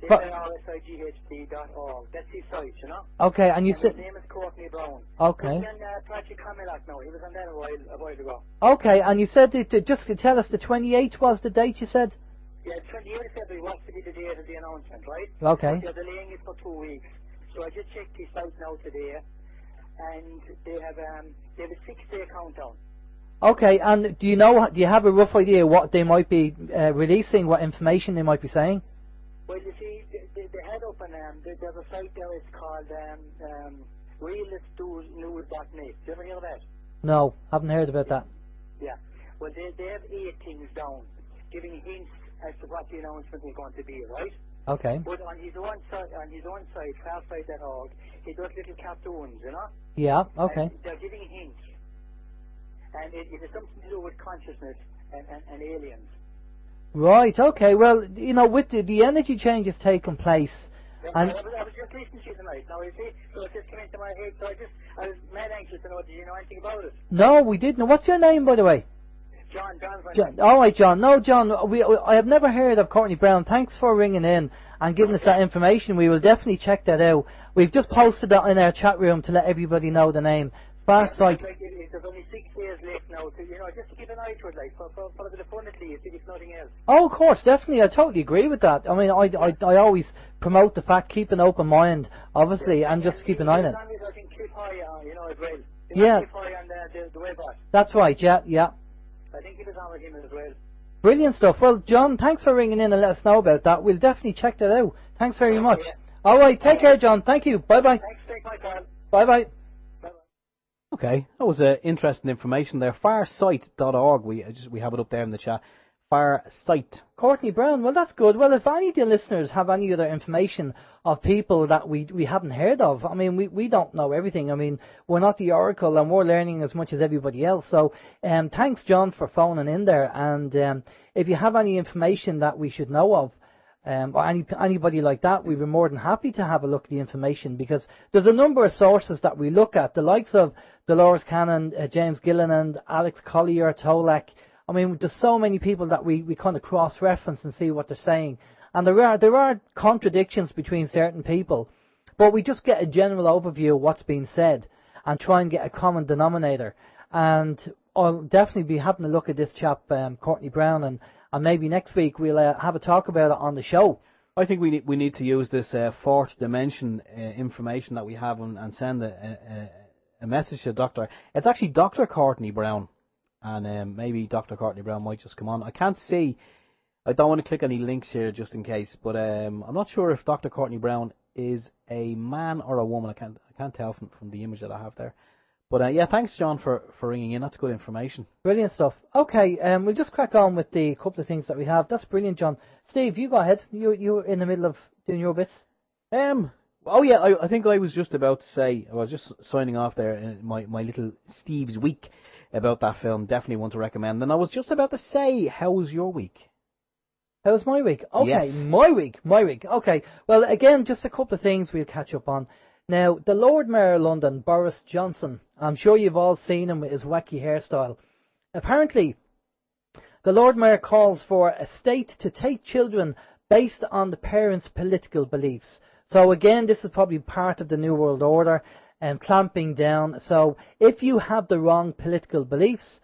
SIGHT.org. That's his site, you know? Okay, and you said... His name is Courtney Brown. Okay. He was on Project Camelot now. He was on that a while ago. Okay, and you said, just to tell us, the 28th was the date you said? Yeah, 28th of February was to be the date of the announcement, right? Okay. They're delaying it for 2 weeks. So I just checked his site now today, and they have a 6-day countdown. Okay, and do you have a rough idea what they might be releasing, what information they might be saying? Well, you see, they had up on there's a site there. It's called realistnews.net. Did you ever hear of that? No, haven't heard about that. Yeah. Well, they have 8 things down, giving hints as to what the announcement is going to be, right? Okay. But on his own site, farside.org, he does little cartoons, you know? Yeah. Okay. And they're giving hints, and it is something to do with consciousness and aliens. Right, okay, well, with the energy changes taking place, yeah, and... I was just not listening to you tonight. Now, you see, so it just came into my head, so I was mad anxious to know, did you know anything about it? No, we didn't. What's your name, by the way? John. All right, John. No, John, I have never heard of Courtney Brown. Thanks for ringing in and giving us that information. We will definitely check that out. We've just posted that in our chat room to let everybody know the name. Farsight. There's only 6 years left now, just to keep an eye to it, like, for a bit of fun at least, if nothing else. Oh, of course, definitely. I totally agree with that. I mean, I always promote the fact, keep an open mind, obviously, and just keep an eye on it. I think keep high, as well. Yeah. Keep high on the web app. That's right, yeah. I think he was on with him as well. Brilliant stuff. Well, John, thanks for ringing in and let us know about that. We'll definitely check that out. Thanks very much. Yeah. All right, take care, John. Thank you. Bye-bye. Thanks, take my call. Bye-bye. Okay, that was interesting information there. Farsight.org. We have it up there in the chat. Farsight. Courtney Brown. Well, that's good. Well, if any of the listeners have any other information of people that we haven't heard of, I mean, we don't know everything. I mean, we're not the Oracle, and we're learning as much as everybody else. So, thanks, John, for phoning in there. And if you have any information that we should know of, or anybody like that, we'd be more than happy to have a look at the information, because there's a number of sources that we look at, the likes of Dolores Cannon, James Gilliland, Alex Collier, Tolek. I mean, there's so many people that we kind of cross-reference and see what they're saying. And there are contradictions between certain people, but we just get a general overview of what's being said and try and get a common denominator. And I'll definitely be having a look at this chap, Courtney Brown, and maybe next week we'll have a talk about it on the show. I think we need to use this fourth dimension information that we have and send a message to Dr. It's actually Dr. Courtney Brown, and maybe Dr. Courtney Brown might just come on. I can't see. I don't want to click any links here just in case, but I'm not sure if Dr. Courtney Brown is a man or a woman. I can't tell from the image that I have there. But yeah, thanks, John, for ringing in. That's good information. Brilliant stuff. Okay, we'll just crack on with the couple of things that we have. That's brilliant, John. Steve, you go ahead. You're in the middle of doing your bits. Oh yeah, I think I was just about to say, I was just signing off there in my little Steve's week about that film. Definitely want to recommend. And I was just about to say, how was your week? How was my week? Okay, yes. My week. Okay, well, again, just a couple of things we'll catch up on. Now, the Lord Mayor of London, Boris Johnson, I'm sure you've all seen him with his wacky hairstyle. Apparently, the Lord Mayor calls for a state to take children based on the parents' political beliefs. So again, this is probably part of the New World Order and clamping down. So if you have the wrong political beliefs,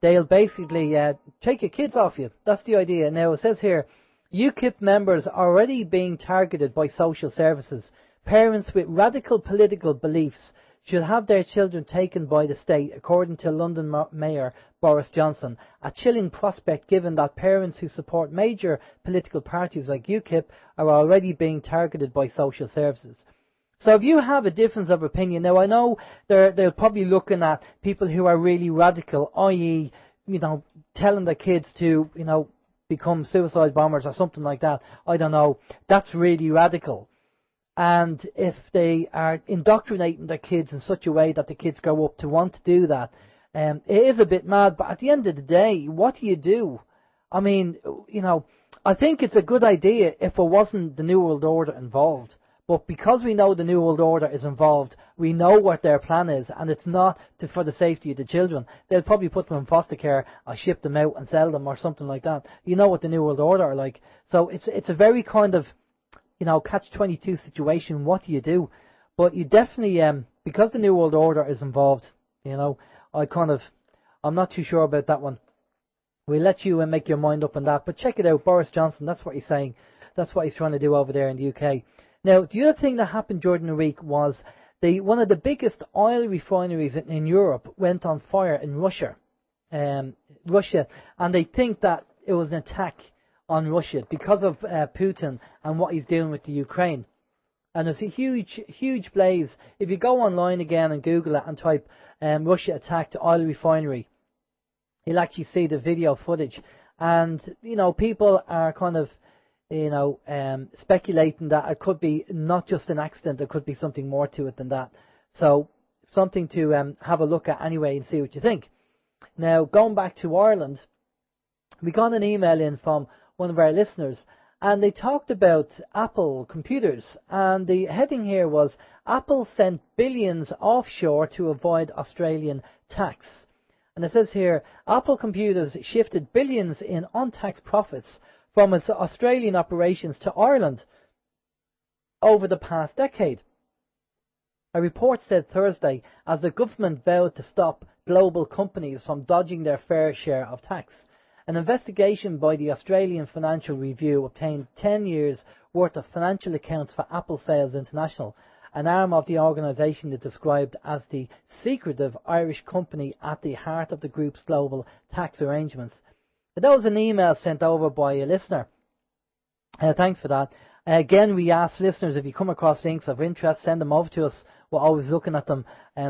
they'll basically take your kids off you. That's the idea. Now, it says here, UKIP members are already being targeted by social services. Parents with radical political beliefs should have their children taken by the state, according to London Mayor Boris Johnson. A chilling prospect given that parents who support major political parties like UKIP are already being targeted by social services. So if you have a difference of opinion, now I know they're probably looking at people who are really radical, i.e., telling their kids to, become suicide bombers or something like that. I don't know. That's really radical. And if they are indoctrinating their kids in such a way that the kids grow up to want to do that, it is a bit mad. But at the end of the day, what do you do? I mean, I think it's a good idea if it wasn't the New World Order involved. But because we know the New World Order is involved, we know what their plan is, and it's not for the safety of the children. They'll probably put them in foster care or ship them out and sell them or something like that. You know what the New World Order are like. So it's a very kind of catch-22 situation. What do you do? But you definitely, because the New World Order is involved, I'm not too sure about that one. We'll let you make your mind up on that. But check it out, Boris Johnson, that's what he's saying. That's what he's trying to do over there in the UK. Now, the other thing that happened during the week was one of the biggest oil refineries in Europe went on fire in Russia. And they think that it was an attack on Russia because of Putin and what he's doing with the Ukraine. And there's a huge blaze. If you go online again and Google it and type Russia attacked oil refinery, you'll actually see the video footage. And, people are kind of, speculating that it could be not just an accident, there could be something more to it than that. So, something to have a look at anyway and see what you think. Now, going back to Ireland, we got an email in from one of our listeners, and they talked about Apple computers, and the heading here was Apple sent billions offshore to avoid Australian tax. And it says here, Apple computers shifted billions in untaxed profits from its Australian operations to Ireland over the past decade. A report said Thursday, as the government vowed to stop global companies from dodging their fair share of tax. An investigation by the Australian Financial Review obtained 10 years' worth of financial accounts for Apple Sales International, an arm of the organisation that described as the secretive Irish company at the heart of the group's global tax arrangements. That was an email sent over by a listener. Thanks for that. Again, we ask listeners, if you come across links of interest, send them over to us. We're always looking at them,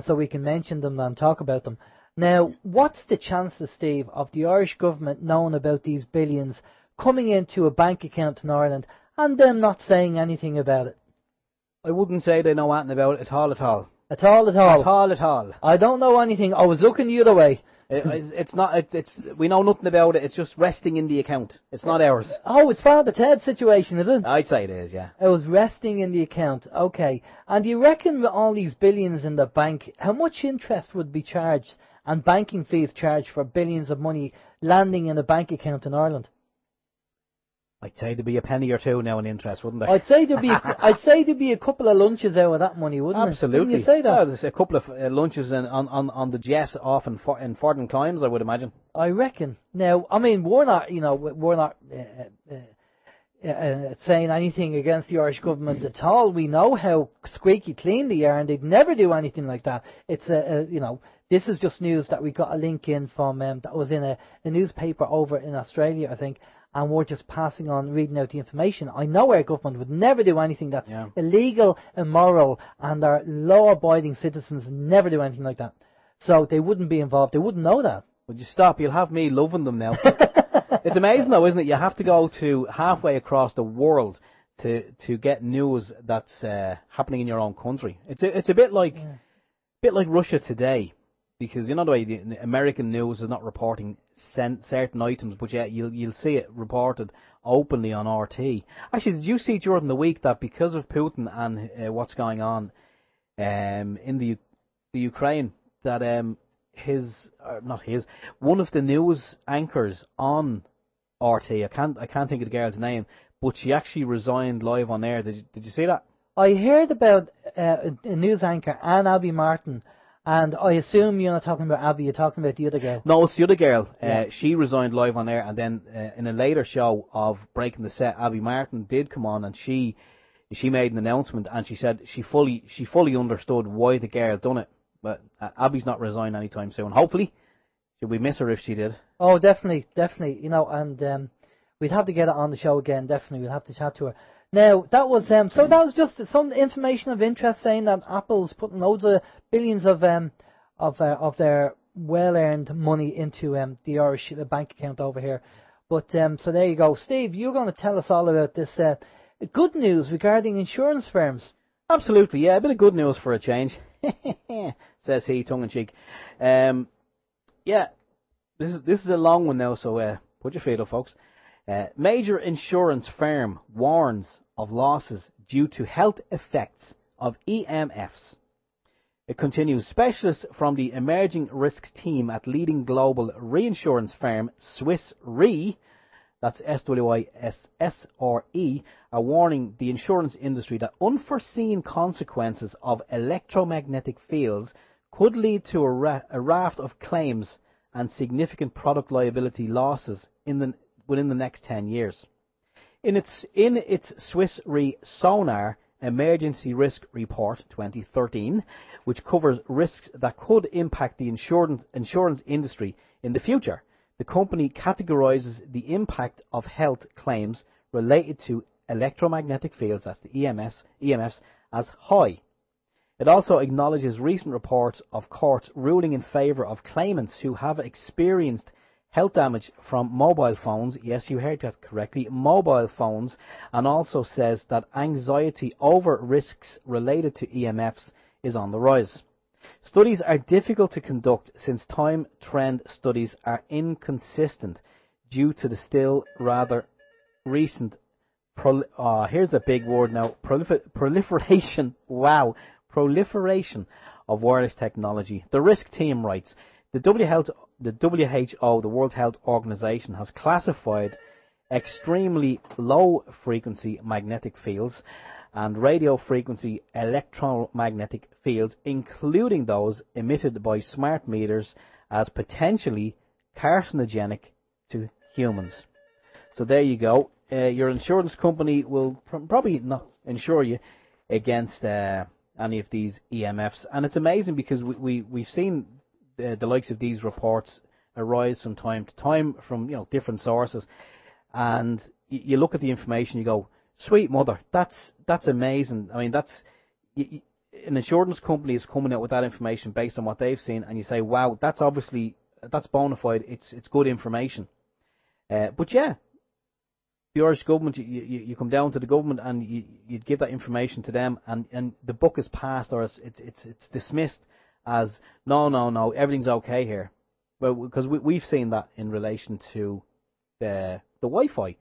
so we can mention them and talk about them. Now, what's the chances, Steve, of the Irish government knowing about these billions coming into a bank account in Ireland and them not saying anything about it? I wouldn't say they know anything about it at all. At all? At all. I don't know anything. I was looking the other way. It's not. We know nothing about it. It's just resting in the account. It's not ours. Oh, it's Father Ted situation, is it? I'd say it is, yeah. It was resting in the account. Okay. And do you reckon with all these billions in the bank, how much interest would be charged and banking fees charged for billions of money landing in a bank account in Ireland? I'd say there'd be a penny or two now in interest, wouldn't there? I'd say there'd be a couple of lunches out of that money, wouldn't it? Absolutely. Wouldn't you say that? Yeah, there's a couple of lunches on the jet off in foreign climes, I would imagine. I reckon. Now, I mean, we're not saying anything against the Irish government at all. We know how squeaky clean they are, and they'd never do anything like that. It's this is just news that we got a link in from that was in a newspaper over in Australia, I think. And we're just passing on, reading out the information. I know our government would never do anything that's illegal, immoral, and our law-abiding citizens never do anything like that. So they wouldn't be involved. They wouldn't know that. Would you stop? You'll have me loving them now. It's amazing, though, isn't it? You have to go to halfway across the world to get news that's happening in your own country. It's a bit like Russia today. Because you know the way the American news is not reporting certain items, but yet you'll see it reported openly on RT. Actually, did you see during the week that because of Putin and what's going on in the Ukraine, that one of the news anchors on RT, I can't think of the girl's name, but she actually resigned live on air. Did you see that? I heard about a news anchor, Abby Martin. And I assume you're not talking about Abby, you're talking about the other girl. No, it's the other girl. She resigned live on air, and then in a later show of Breaking the Set, Abby Martin did come on, and she made an announcement, and she said she fully understood why the girl done it. But Abby's not resigning anytime soon. Hopefully, should we miss her if she did? Oh, definitely. You know, and we'd have to get her on the show again. Definitely, we'll have to chat to her. Now, that was so that was just some information of interest saying that Apple's putting loads of billions of their well-earned money into the Irish bank account over here. But so there you go. Steve, you're going to tell us all about this good news regarding insurance firms. Absolutely, yeah, a bit of good news for a change, says he, tongue-in-cheek. Yeah, this is a long one now, so put your feet up, folks. Major insurance firm warns of losses due to health effects of EMFs. It continues. Specialists from the emerging risks team at leading global reinsurance firm Swiss Re, that's SWISSRE, are warning the insurance industry that unforeseen consequences of electromagnetic fields could lead to a raft of claims and significant product liability losses within the next 10 years. In its Swiss Re Sonar Emergency Risk Report 2013, which covers risks that could impact the insurance industry in the future, the company categorizes the impact of health claims related to electromagnetic fields, that's the EMFs, as high. It also acknowledges recent reports of courts ruling in favour of claimants who have experienced health damage from mobile phones. Yes, you heard that correctly, mobile phones, and also says that anxiety over risks related to EMFs is on the rise. Studies are difficult to conduct since time trend studies are inconsistent due to the still rather recent here's a big word now, proliferation, wow, proliferation of wireless technology. The risk team writes, the WHO, the World Health Organization, has classified extremely low frequency magnetic fields and radio frequency electromagnetic fields, including those emitted by smart meters, as potentially carcinogenic to humans. So there you go. Your insurance company will probably not insure you against any of these EMFs. And it's amazing because we've seen the likes of these reports arise from time to time from different sources. And you look at the information, you go, sweet mother, that's amazing. I mean, an insurance company is coming out with that information based on what they've seen, and you say, wow, that's bona fide, it's good information. But yeah, the Irish government, you come down to the government and you give that information to them, and the buck is passed, or it's dismissed as no, everything's okay here. Well, because we've seen that in relation to the Wi-Fi.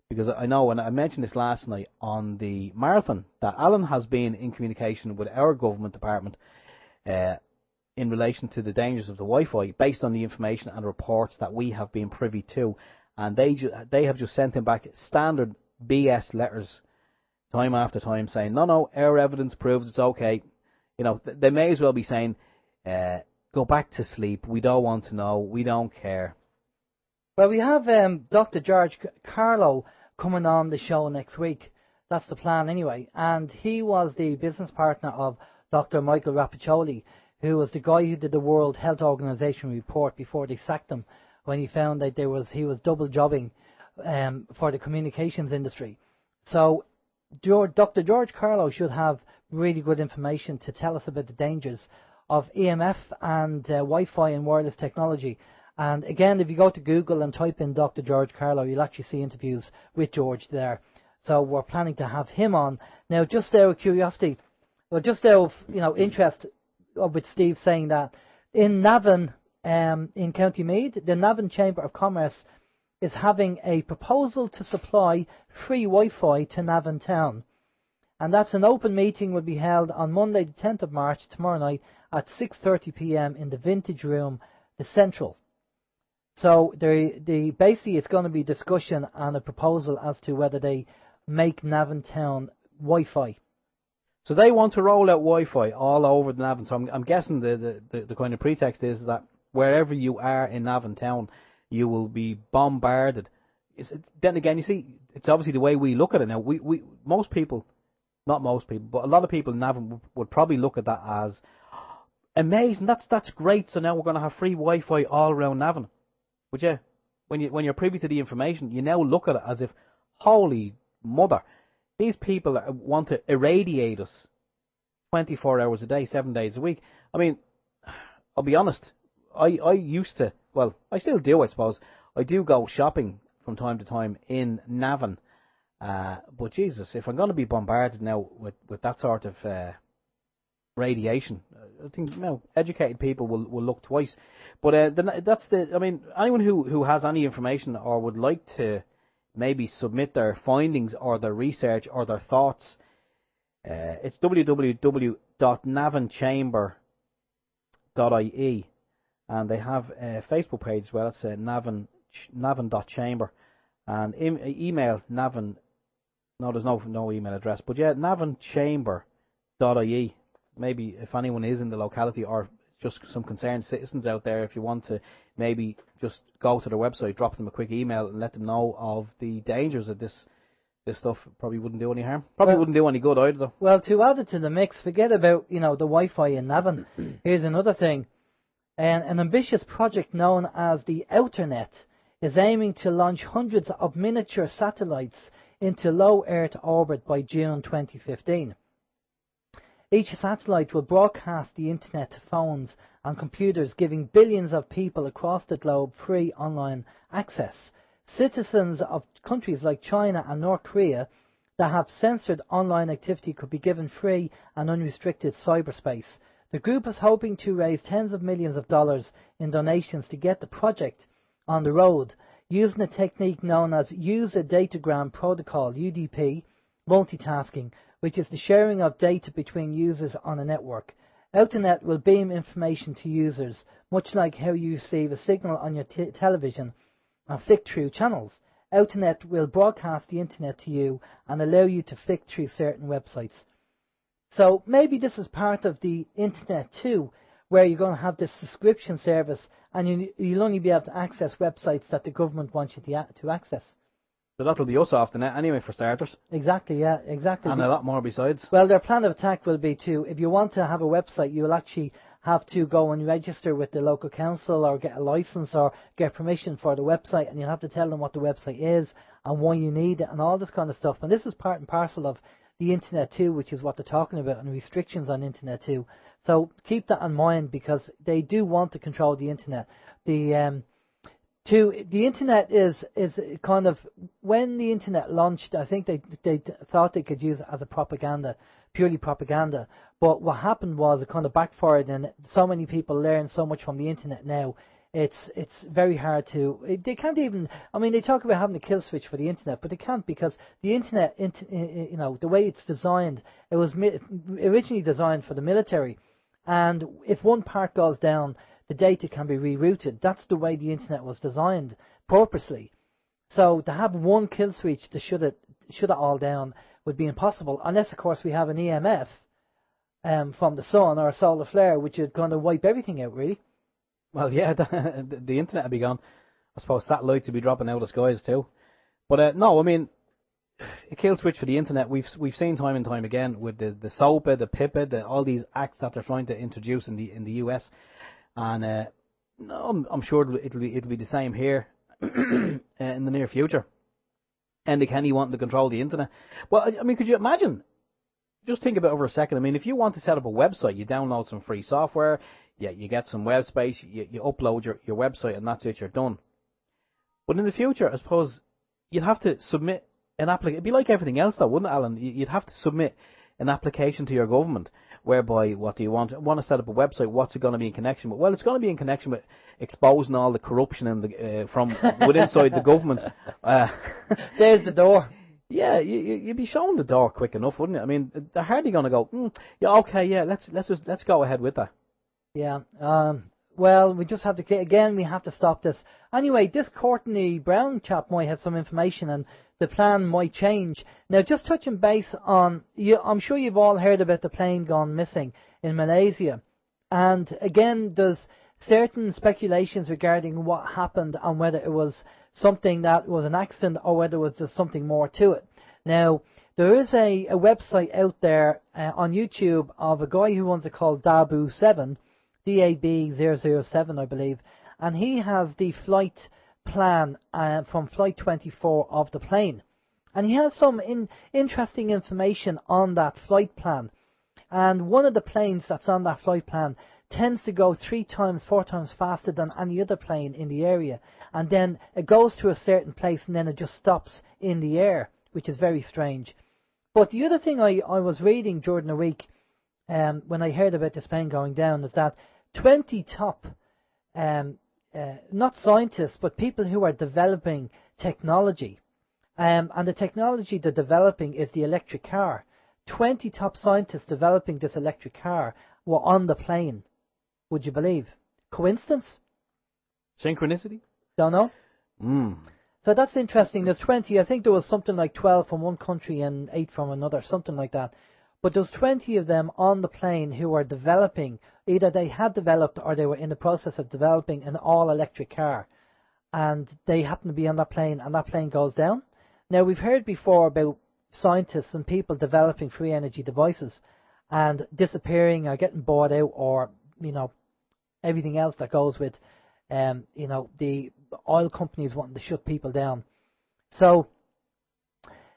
Because I know, and I mentioned this last night on the marathon, that Alan has been in communication with our government department in relation to the dangers of the Wi-Fi, based on the information and reports that we have been privy to. And they have just sent him back standard BS letters time after time saying, no, our evidence proves it's okay. They may as well be saying, go back to sleep, we don't want to know, we don't care. Well, we have Dr. George Carlo coming on the show next week. That's the plan anyway. And he was the business partner of Dr. Michael Rapiccioli, who was the guy who did the World Health Organization report before they sacked him, when he found that he was double jobbing for the communications industry. So Dr. George Carlo should have really good information to tell us about the dangers of EMF and Wi-Fi and wireless technology. And again, if you go to Google and type in Dr. George Carlo, you'll actually see interviews with George there. So we're planning to have him on. Now, just out of curiosity, or just out of interest, with Steve saying that in Navan, in County Meath, the Navan Chamber of Commerce is having a proposal to supply free Wi-Fi to Navan Town. And that's an open meeting, will be held on Monday the 10th of March, tomorrow night, at 6:30 p.m. in the Vintage Room, the Central. So basically it's going to be discussion and a proposal as to whether they make Navan Town Wi-Fi. So they want to roll out Wi-Fi all over the Navan. So I'm guessing the kind of pretext is that wherever you are in Navan Town, you will be bombarded. Then again, you see, it's obviously the way we look at it now. Most people, not most people, but a lot of people in Navan would probably look at that as amazing. That's great. So now we're going to have free Wi-Fi all around Navan. But yeah, when you're privy to the information, you now look at it as if, holy mother, these people want to irradiate us 24 hours a day, 7 days a week. I mean, I'll be honest, I used to, well, I still do, I suppose. I do go shopping from time to time in Navan. But Jesus, if I'm going to be bombarded now with that sort of radiation, I think educated people will look twice. But anyone who has any information or would like to maybe submit their findings or their research or their thoughts, it's www.navanchamber.ie, and they have a Facebook page as well. It's navan.chamber, and email navan. No, there's no email address, but yeah, navanchamber.ie. Maybe if anyone is in the locality or just some concerned citizens out there, if you want to maybe just go to their website, drop them a quick email and let them know of the dangers of this stuff, probably wouldn't do any harm. Wouldn't do any good either, though. Well, to add it to the mix, forget about the Wi-Fi in Navan. Here's another thing. An ambitious project known as the Outernet is aiming to launch hundreds of miniature satellites into low Earth orbit by June 2015. Each satellite will broadcast the internet to phones and computers, giving billions of people across the globe free online access. Citizens of countries like China and North Korea that have censored online activity could be given free and unrestricted cyberspace. The group is hoping to raise tens of millions of dollars in donations to get the project on the road. using a technique known as User Datagram Protocol, UDP, multitasking, which is the sharing of data between users on a network. Outernet will beam information to users, much like how you receive a signal on your television and flick through channels. Outernet will broadcast the internet to you and allow you to flick through certain websites. So maybe this is part of the internet too, where you're going to have this subscription service and you'll only be able to access websites that the government wants you to access. But that'll be us off the net anyway, for starters. Exactly, yeah, exactly. And a lot more besides. Well, their plan of attack will be to, if you want to have a website, you will actually have to go and register with the local council or get a license or get permission for the website, and you'll have to tell them what the website is and why you need it and all this kind of stuff. And this is part and parcel of the internet too, which is what they're talking about, and restrictions on internet too. So keep that in mind, because they do want to control the internet. The internet is kind of, when the internet launched, I think they thought they could use it as a propaganda, purely propaganda. But what happened was it kind of backfired, and so many people learn so much from the internet now. It's very hard to. They can't even. I mean, they talk about having a kill switch for the internet, but they can't, because the internet, you know, the way it's designed, it was originally designed for the military, and if one part goes down, the data can be rerouted. That's the way the internet was designed, purposely. So to have one kill switch to shut it all down would be impossible, unless of course we have an EMF from the sun or a solar flare, which would kind of wipe everything out, really. Well, yeah, the internet would be gone. I suppose satellites would be dropping out of the skies too. But no, I mean, a kill switch for the internet, we've seen time and time again with the SOPA, the PIPA, all these acts that they're trying to introduce in the US. And no, I'm sure it'll be the same here in the near future. And Nick Henny wanting to control the internet. Well, I mean, could you imagine? Just think about it for a second. I mean, if you want to set up a website, you download some free software, you get some web space, you upload your website, and that's it, you're done. But in the future, I suppose, you'd have to submit an application. It'd be like everything else, though, wouldn't it, Alan? You'd have to submit an application to your government, whereby, what do you want? Want to set up a website? What's it going to be in connection with? Well, it's going to be in connection with exposing all the corruption from within inside the government. There's the door. Yeah, you'd be showing the door quick enough, wouldn't it? I mean, they're hardly going to go, yeah, okay, yeah, let's go ahead with that. Yeah. Well, we just have to, we have to stop this. Anyway, this Courtney Brown chap might have some information, and the plan might change. Now, just touching base on, I'm sure you've all heard about the plane gone missing in Malaysia. And again, there's certain speculations regarding what happened and whether it was something that was an accident or whether it was just something more to it. Now, there is a website out there on YouTube of a guy who runs it called Dabu7, DAB007, I believe, and he has the flight plan from Flight 24 of the plane. And he has some interesting information on that flight plan. And one of the planes that's on that flight plan tends to go 3 times, 4 times faster than any other plane in the area. And then it goes to a certain place and then it just stops in the air, which is very strange. But the other thing I was reading during the week when I heard about this plane going down is that 20 top, not scientists, but people who are developing technology, and the technology they're developing is the electric car. 20 top scientists developing this electric car were on the plane. Would you believe? Coincidence? Synchronicity? Don't know. So that's interesting. There's 20. I think there was something like 12 from one country and 8 from another, something like that. But there's 20 of them on the plane who are developing, either they had developed or they were in the process of developing an all-electric car. And they happen to be on that plane, and that plane goes down. Now, we've heard before about scientists and people developing free energy devices and disappearing or getting bought out, or, you know, everything else that goes with, you know, the oil companies wanting to shut people down. So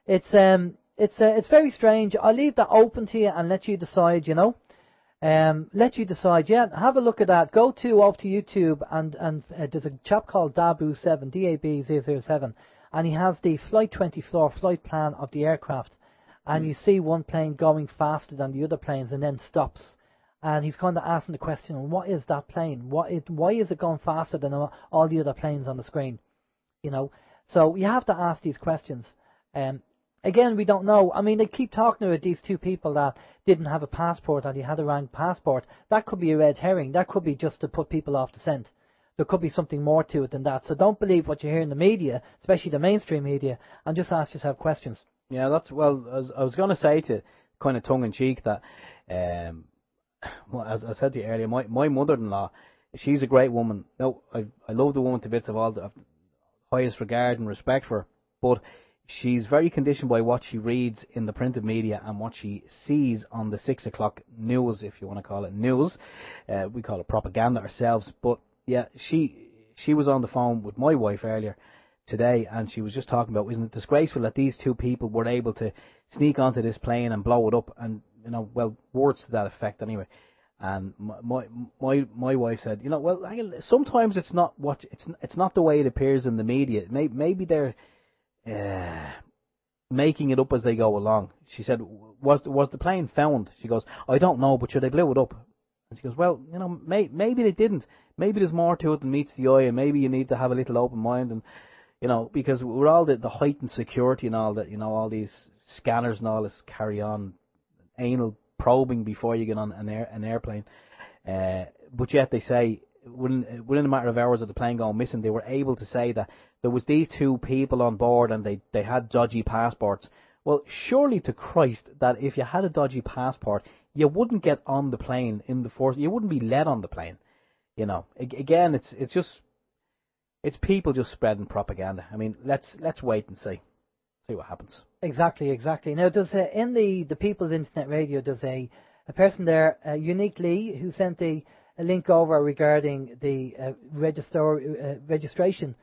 it's very strange. I'll leave that open to you and let you decide, you know. Let you decide, yeah, have a look at that. Go over to YouTube and there's a chap called Dabu7, DAB007, and he has the Flight 24 flight plan of the aircraft. And you see one plane going faster than the other planes and then stops. And he's kind of asking the question, what is that plane? Why is it going faster than all the other planes on the screen? So you have to ask these questions. Again, we don't know. I mean, they keep talking about these two people that didn't have a passport and they had a wrong passport. That could be a red herring. That could be just to put people off the scent. There could be something more to it than that. So don't believe what you hear in the media, especially the mainstream media, and just ask yourself questions. Yeah, as I was going to say to kind of tongue-in-cheek that, well, as I said to you earlier, my mother-in-law, she's a great woman. No, I love the woman to bits, of all the highest regard and respect for her, but she's very conditioned by what she reads in the printed media and what she sees on the 6 o'clock news, if you want to call it news. We call it propaganda ourselves. But yeah, she was on the phone with my wife earlier today, and she was just talking about, isn't it disgraceful that these two people were able to sneak onto this plane and blow it up, and well, words to that effect anyway. And my wife said, well, sometimes it's not it's not the way it appears in the media. Maybe they're making it up as they go along. She said, was the plane found? She goes, I don't know, but sure, they blew it up. And she goes, well, maybe they didn't. Maybe there's more to it than meets the eye, and maybe you need to have a little open mind, and because with all the heightened security and all that, all these scanners and all this carry on, anal probing before you get on an airplane. But yet they say within a matter of hours of the plane going missing, they were able to say that there was these two people on board and they had dodgy passports. Well, surely to Christ that if you had a dodgy passport, you wouldn't get on the plane in the first. You wouldn't be let on the plane. Again, it's people just spreading propaganda. I mean, let's wait and see what happens. Exactly. Now, there's in the People's Internet Radio, there's a person there, Unique Lee, who sent a link over regarding the registration,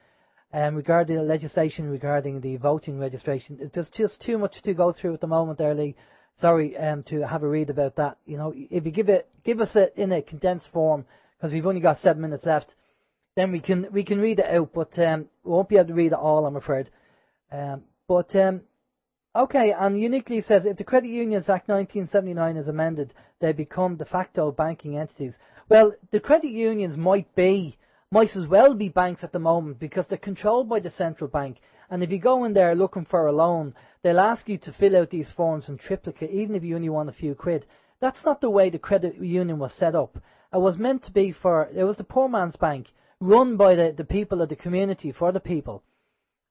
regarding the legislation regarding the voting registration. There's just too much to go through at the moment there, Lee. Sorry, to have a read about that. If you give us it in a condensed form, because we've only got 7 minutes left, then we can read it out, but we won't be able to read it all, I'm afraid. Okay, and Uniquely says, if the Credit Unions Act 1979 is amended, they become de facto banking entities. Well, the credit unions might as well be banks at the moment, because they're controlled by the central bank. And if you go in there looking for a loan, they'll ask you to fill out these forms in triplicate, even if you only want a few quid. That's not the way the credit union was set up. It was meant to be it was the poor man's bank, run by the people of the community, for the people.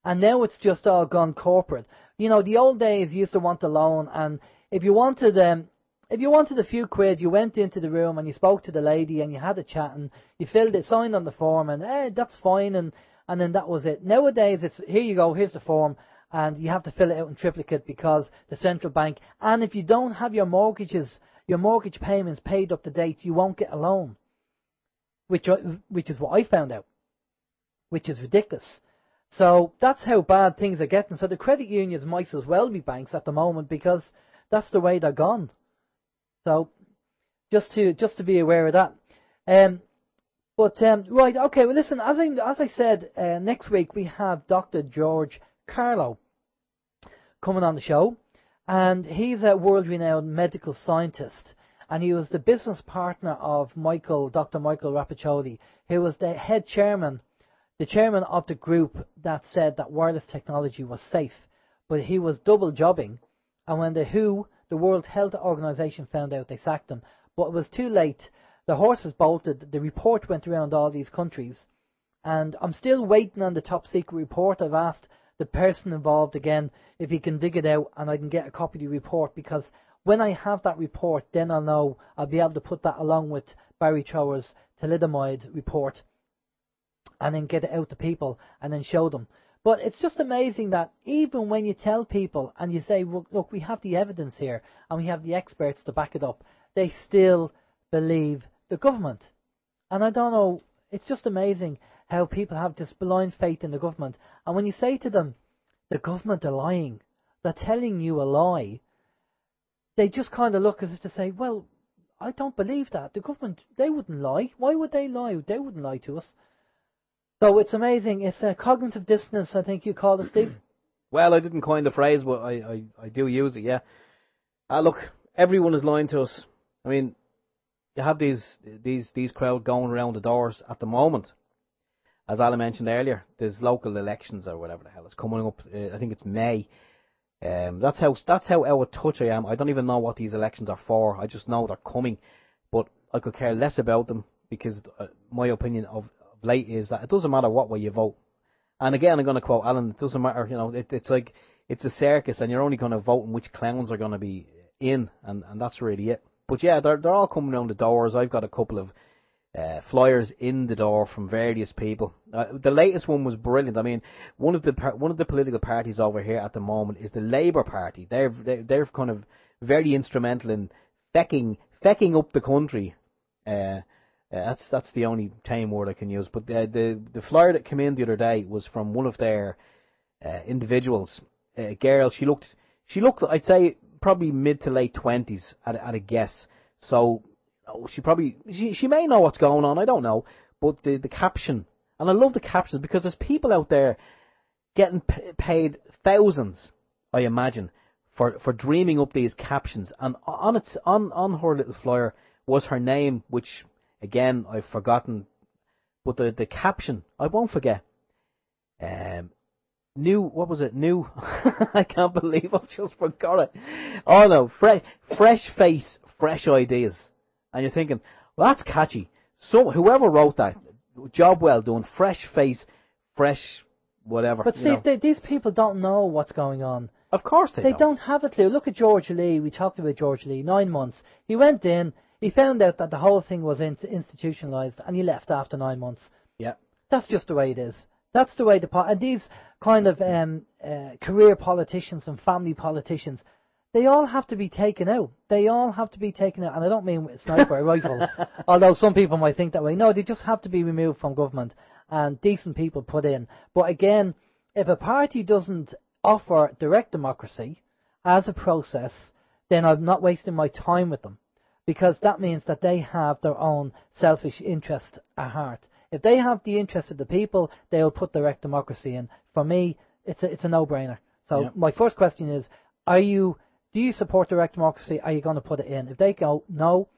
And now it's just all gone corporate. The old days you used to want a loan, and if you wanted a few quid, you went into the room and you spoke to the lady and you had a chat and you signed on the form, and that's fine, and then that was it. Nowadays it's, here you go, here's the form, and you have to fill it out in triplicate because the central bank, and if you don't have your mortgage payments paid up to date, you won't get a loan. Which is what I found out, which is ridiculous. So that's how bad things are getting. So the credit unions might as well be banks at the moment, because that's the way they're gone. So just to be aware of that. Right, okay. Well, listen. As I said, next week we have Dr. George Carlo coming on the show, and he's a world-renowned medical scientist, and he was the business partner of Dr. Michael Rapiccioli, who was the chairman of the group that said that wireless technology was safe, but he was double jobbing, and when the World Health Organization found out, they sacked him. But it was too late. The horses bolted. The report went around all these countries, and I'm still waiting on the top secret report. I've asked the person involved again if he can dig it out and I can get a copy of the report, because when I have that report, then I'll know. I'll be able to put that along with Barry Trower's thalidomide report, and then get it out to people and then show them. But it's just amazing that even when you tell people and you say, well, look, we have the evidence here and we have the experts to back it up, they still believe the government. And I don't know, it's just amazing how people have this blind faith in the government. And when you say to them, the government are lying, they're telling you a lie, they just kind of look as if to say, well, I don't believe that. The government, they wouldn't lie. Why would they lie? They wouldn't lie to us. So it's amazing. It's a cognitive dissonance, I think you call it, Steve. Well, I didn't coin the phrase, but I do use it, yeah. Look, everyone is lying to us. I mean, you have these crowd going around the doors at the moment, as Alan mentioned earlier, there's local elections or whatever the hell is coming up. I think it's May. That's how out of touch I am. I don't even know what these elections are for. I just know they're coming, but I could care less about them because my opinion of late is that it doesn't matter what way you vote. And again, I'm going to quote Alan. It doesn't matter. It's like it's a circus, and you're only going to vote in which clowns are going to be in, and that's really it. But yeah, they're all coming around the doors. I've got a couple of flyers in the door from various people. The latest one was brilliant. I mean, one of the political parties over here at the moment is the Labour Party. They're kind of very instrumental in fecking up the country. That's the only tame word I can use. But the flyer that came in the other day was from one of their individuals, a girl. She looked I'd say probably mid to late 20s at a guess. So she may know what's going on. I don't know. But the caption, and I love the captions because there's people out there getting paid thousands, I imagine, for dreaming up these captions. And on her little flyer was her name, which again I've forgotten, but the caption I won't forget. What was it? I can't believe I've just forgot it. Oh no, fresh face, fresh ideas. And you're thinking, well, that's catchy. So whoever wrote that, job well done. Fresh face, fresh whatever. But see, these people don't know what's going on. Of course they don't have a clue. Look at George Lee. We talked about George Lee. 9 months. He went in. He found out that the whole thing was institutionalized, and he left after 9 months. Yeah. That's just the way it is. That's the way and these kind of career politicians and family politicians, they all have to be taken out. They all have to be taken out, and I don't mean with a sniper rifle, although some people might think that way. No, they just have to be removed from government and decent people put in. But again, if a party doesn't offer direct democracy as a process, then I'm not wasting my time with them, because that means that they have their own selfish interest at heart. If they have the interest of the people, they will put direct democracy in. For me, it's a no-brainer. So My first question is, do you support direct democracy? Are you going to put it in? If they go no,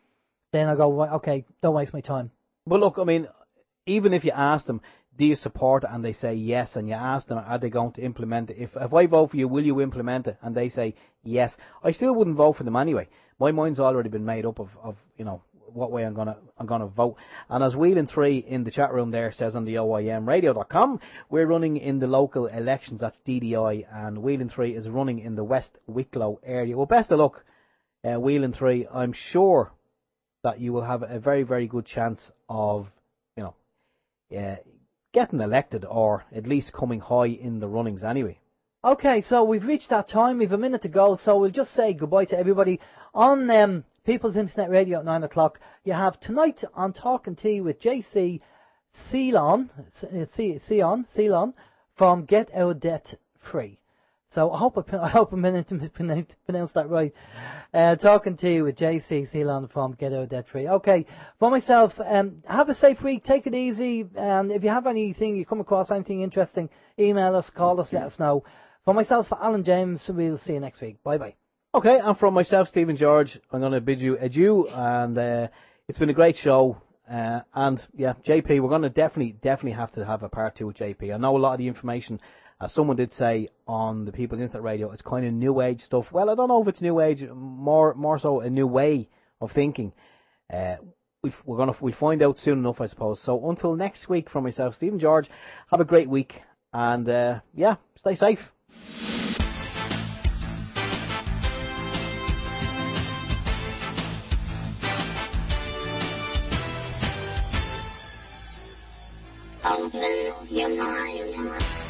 then I go, okay, don't waste my time. But look, I mean, even if you ask them, do you support it, and they say yes, and you ask them, are they going to implement it? If I vote for you, will you implement it? And they say yes, I still wouldn't vote for them anyway. My mind's already been made up of what way I'm gonna vote. And as Wheeling 3 in the chat room there says on the OYMradio.com, we're running in the local elections. That's DDI, and Wheeling 3 is running in the West Wicklow area. Well, best of luck, Wheeling 3. I'm sure that you will have a very, very good chance of getting elected, or at least coming high in the runnings anyway. Okay, so we've reached that time. We've a minute to go, so we'll just say goodbye to everybody. On People's Internet Radio at 9 o'clock, you have Tonight on Talking Tea with JC Ceylon from Get Out Debt Free. So I hope I pronounced that right. Talking Tea with JC Ceylon from Get Out Debt Free. Okay, for myself, have a safe week, take it easy, and if you have anything, you come across anything interesting, email us, call us, let us know. For myself, Alan James, we'll see you next week. Bye-bye. Okay, and from myself, Stephen George, I'm going to bid you adieu, and it's been a great show. And yeah, Jaypee, we're going to definitely have to have a part 2 with Jaypee. I know a lot of the information, as someone did say on the People's Internet Radio, it's kind of new age stuff. Well, I don't know if it's new age, more so a new way of thinking. We'll find out soon enough, I suppose. So until next week, from myself, Stephen George, have a great week, and stay safe. Open your mind.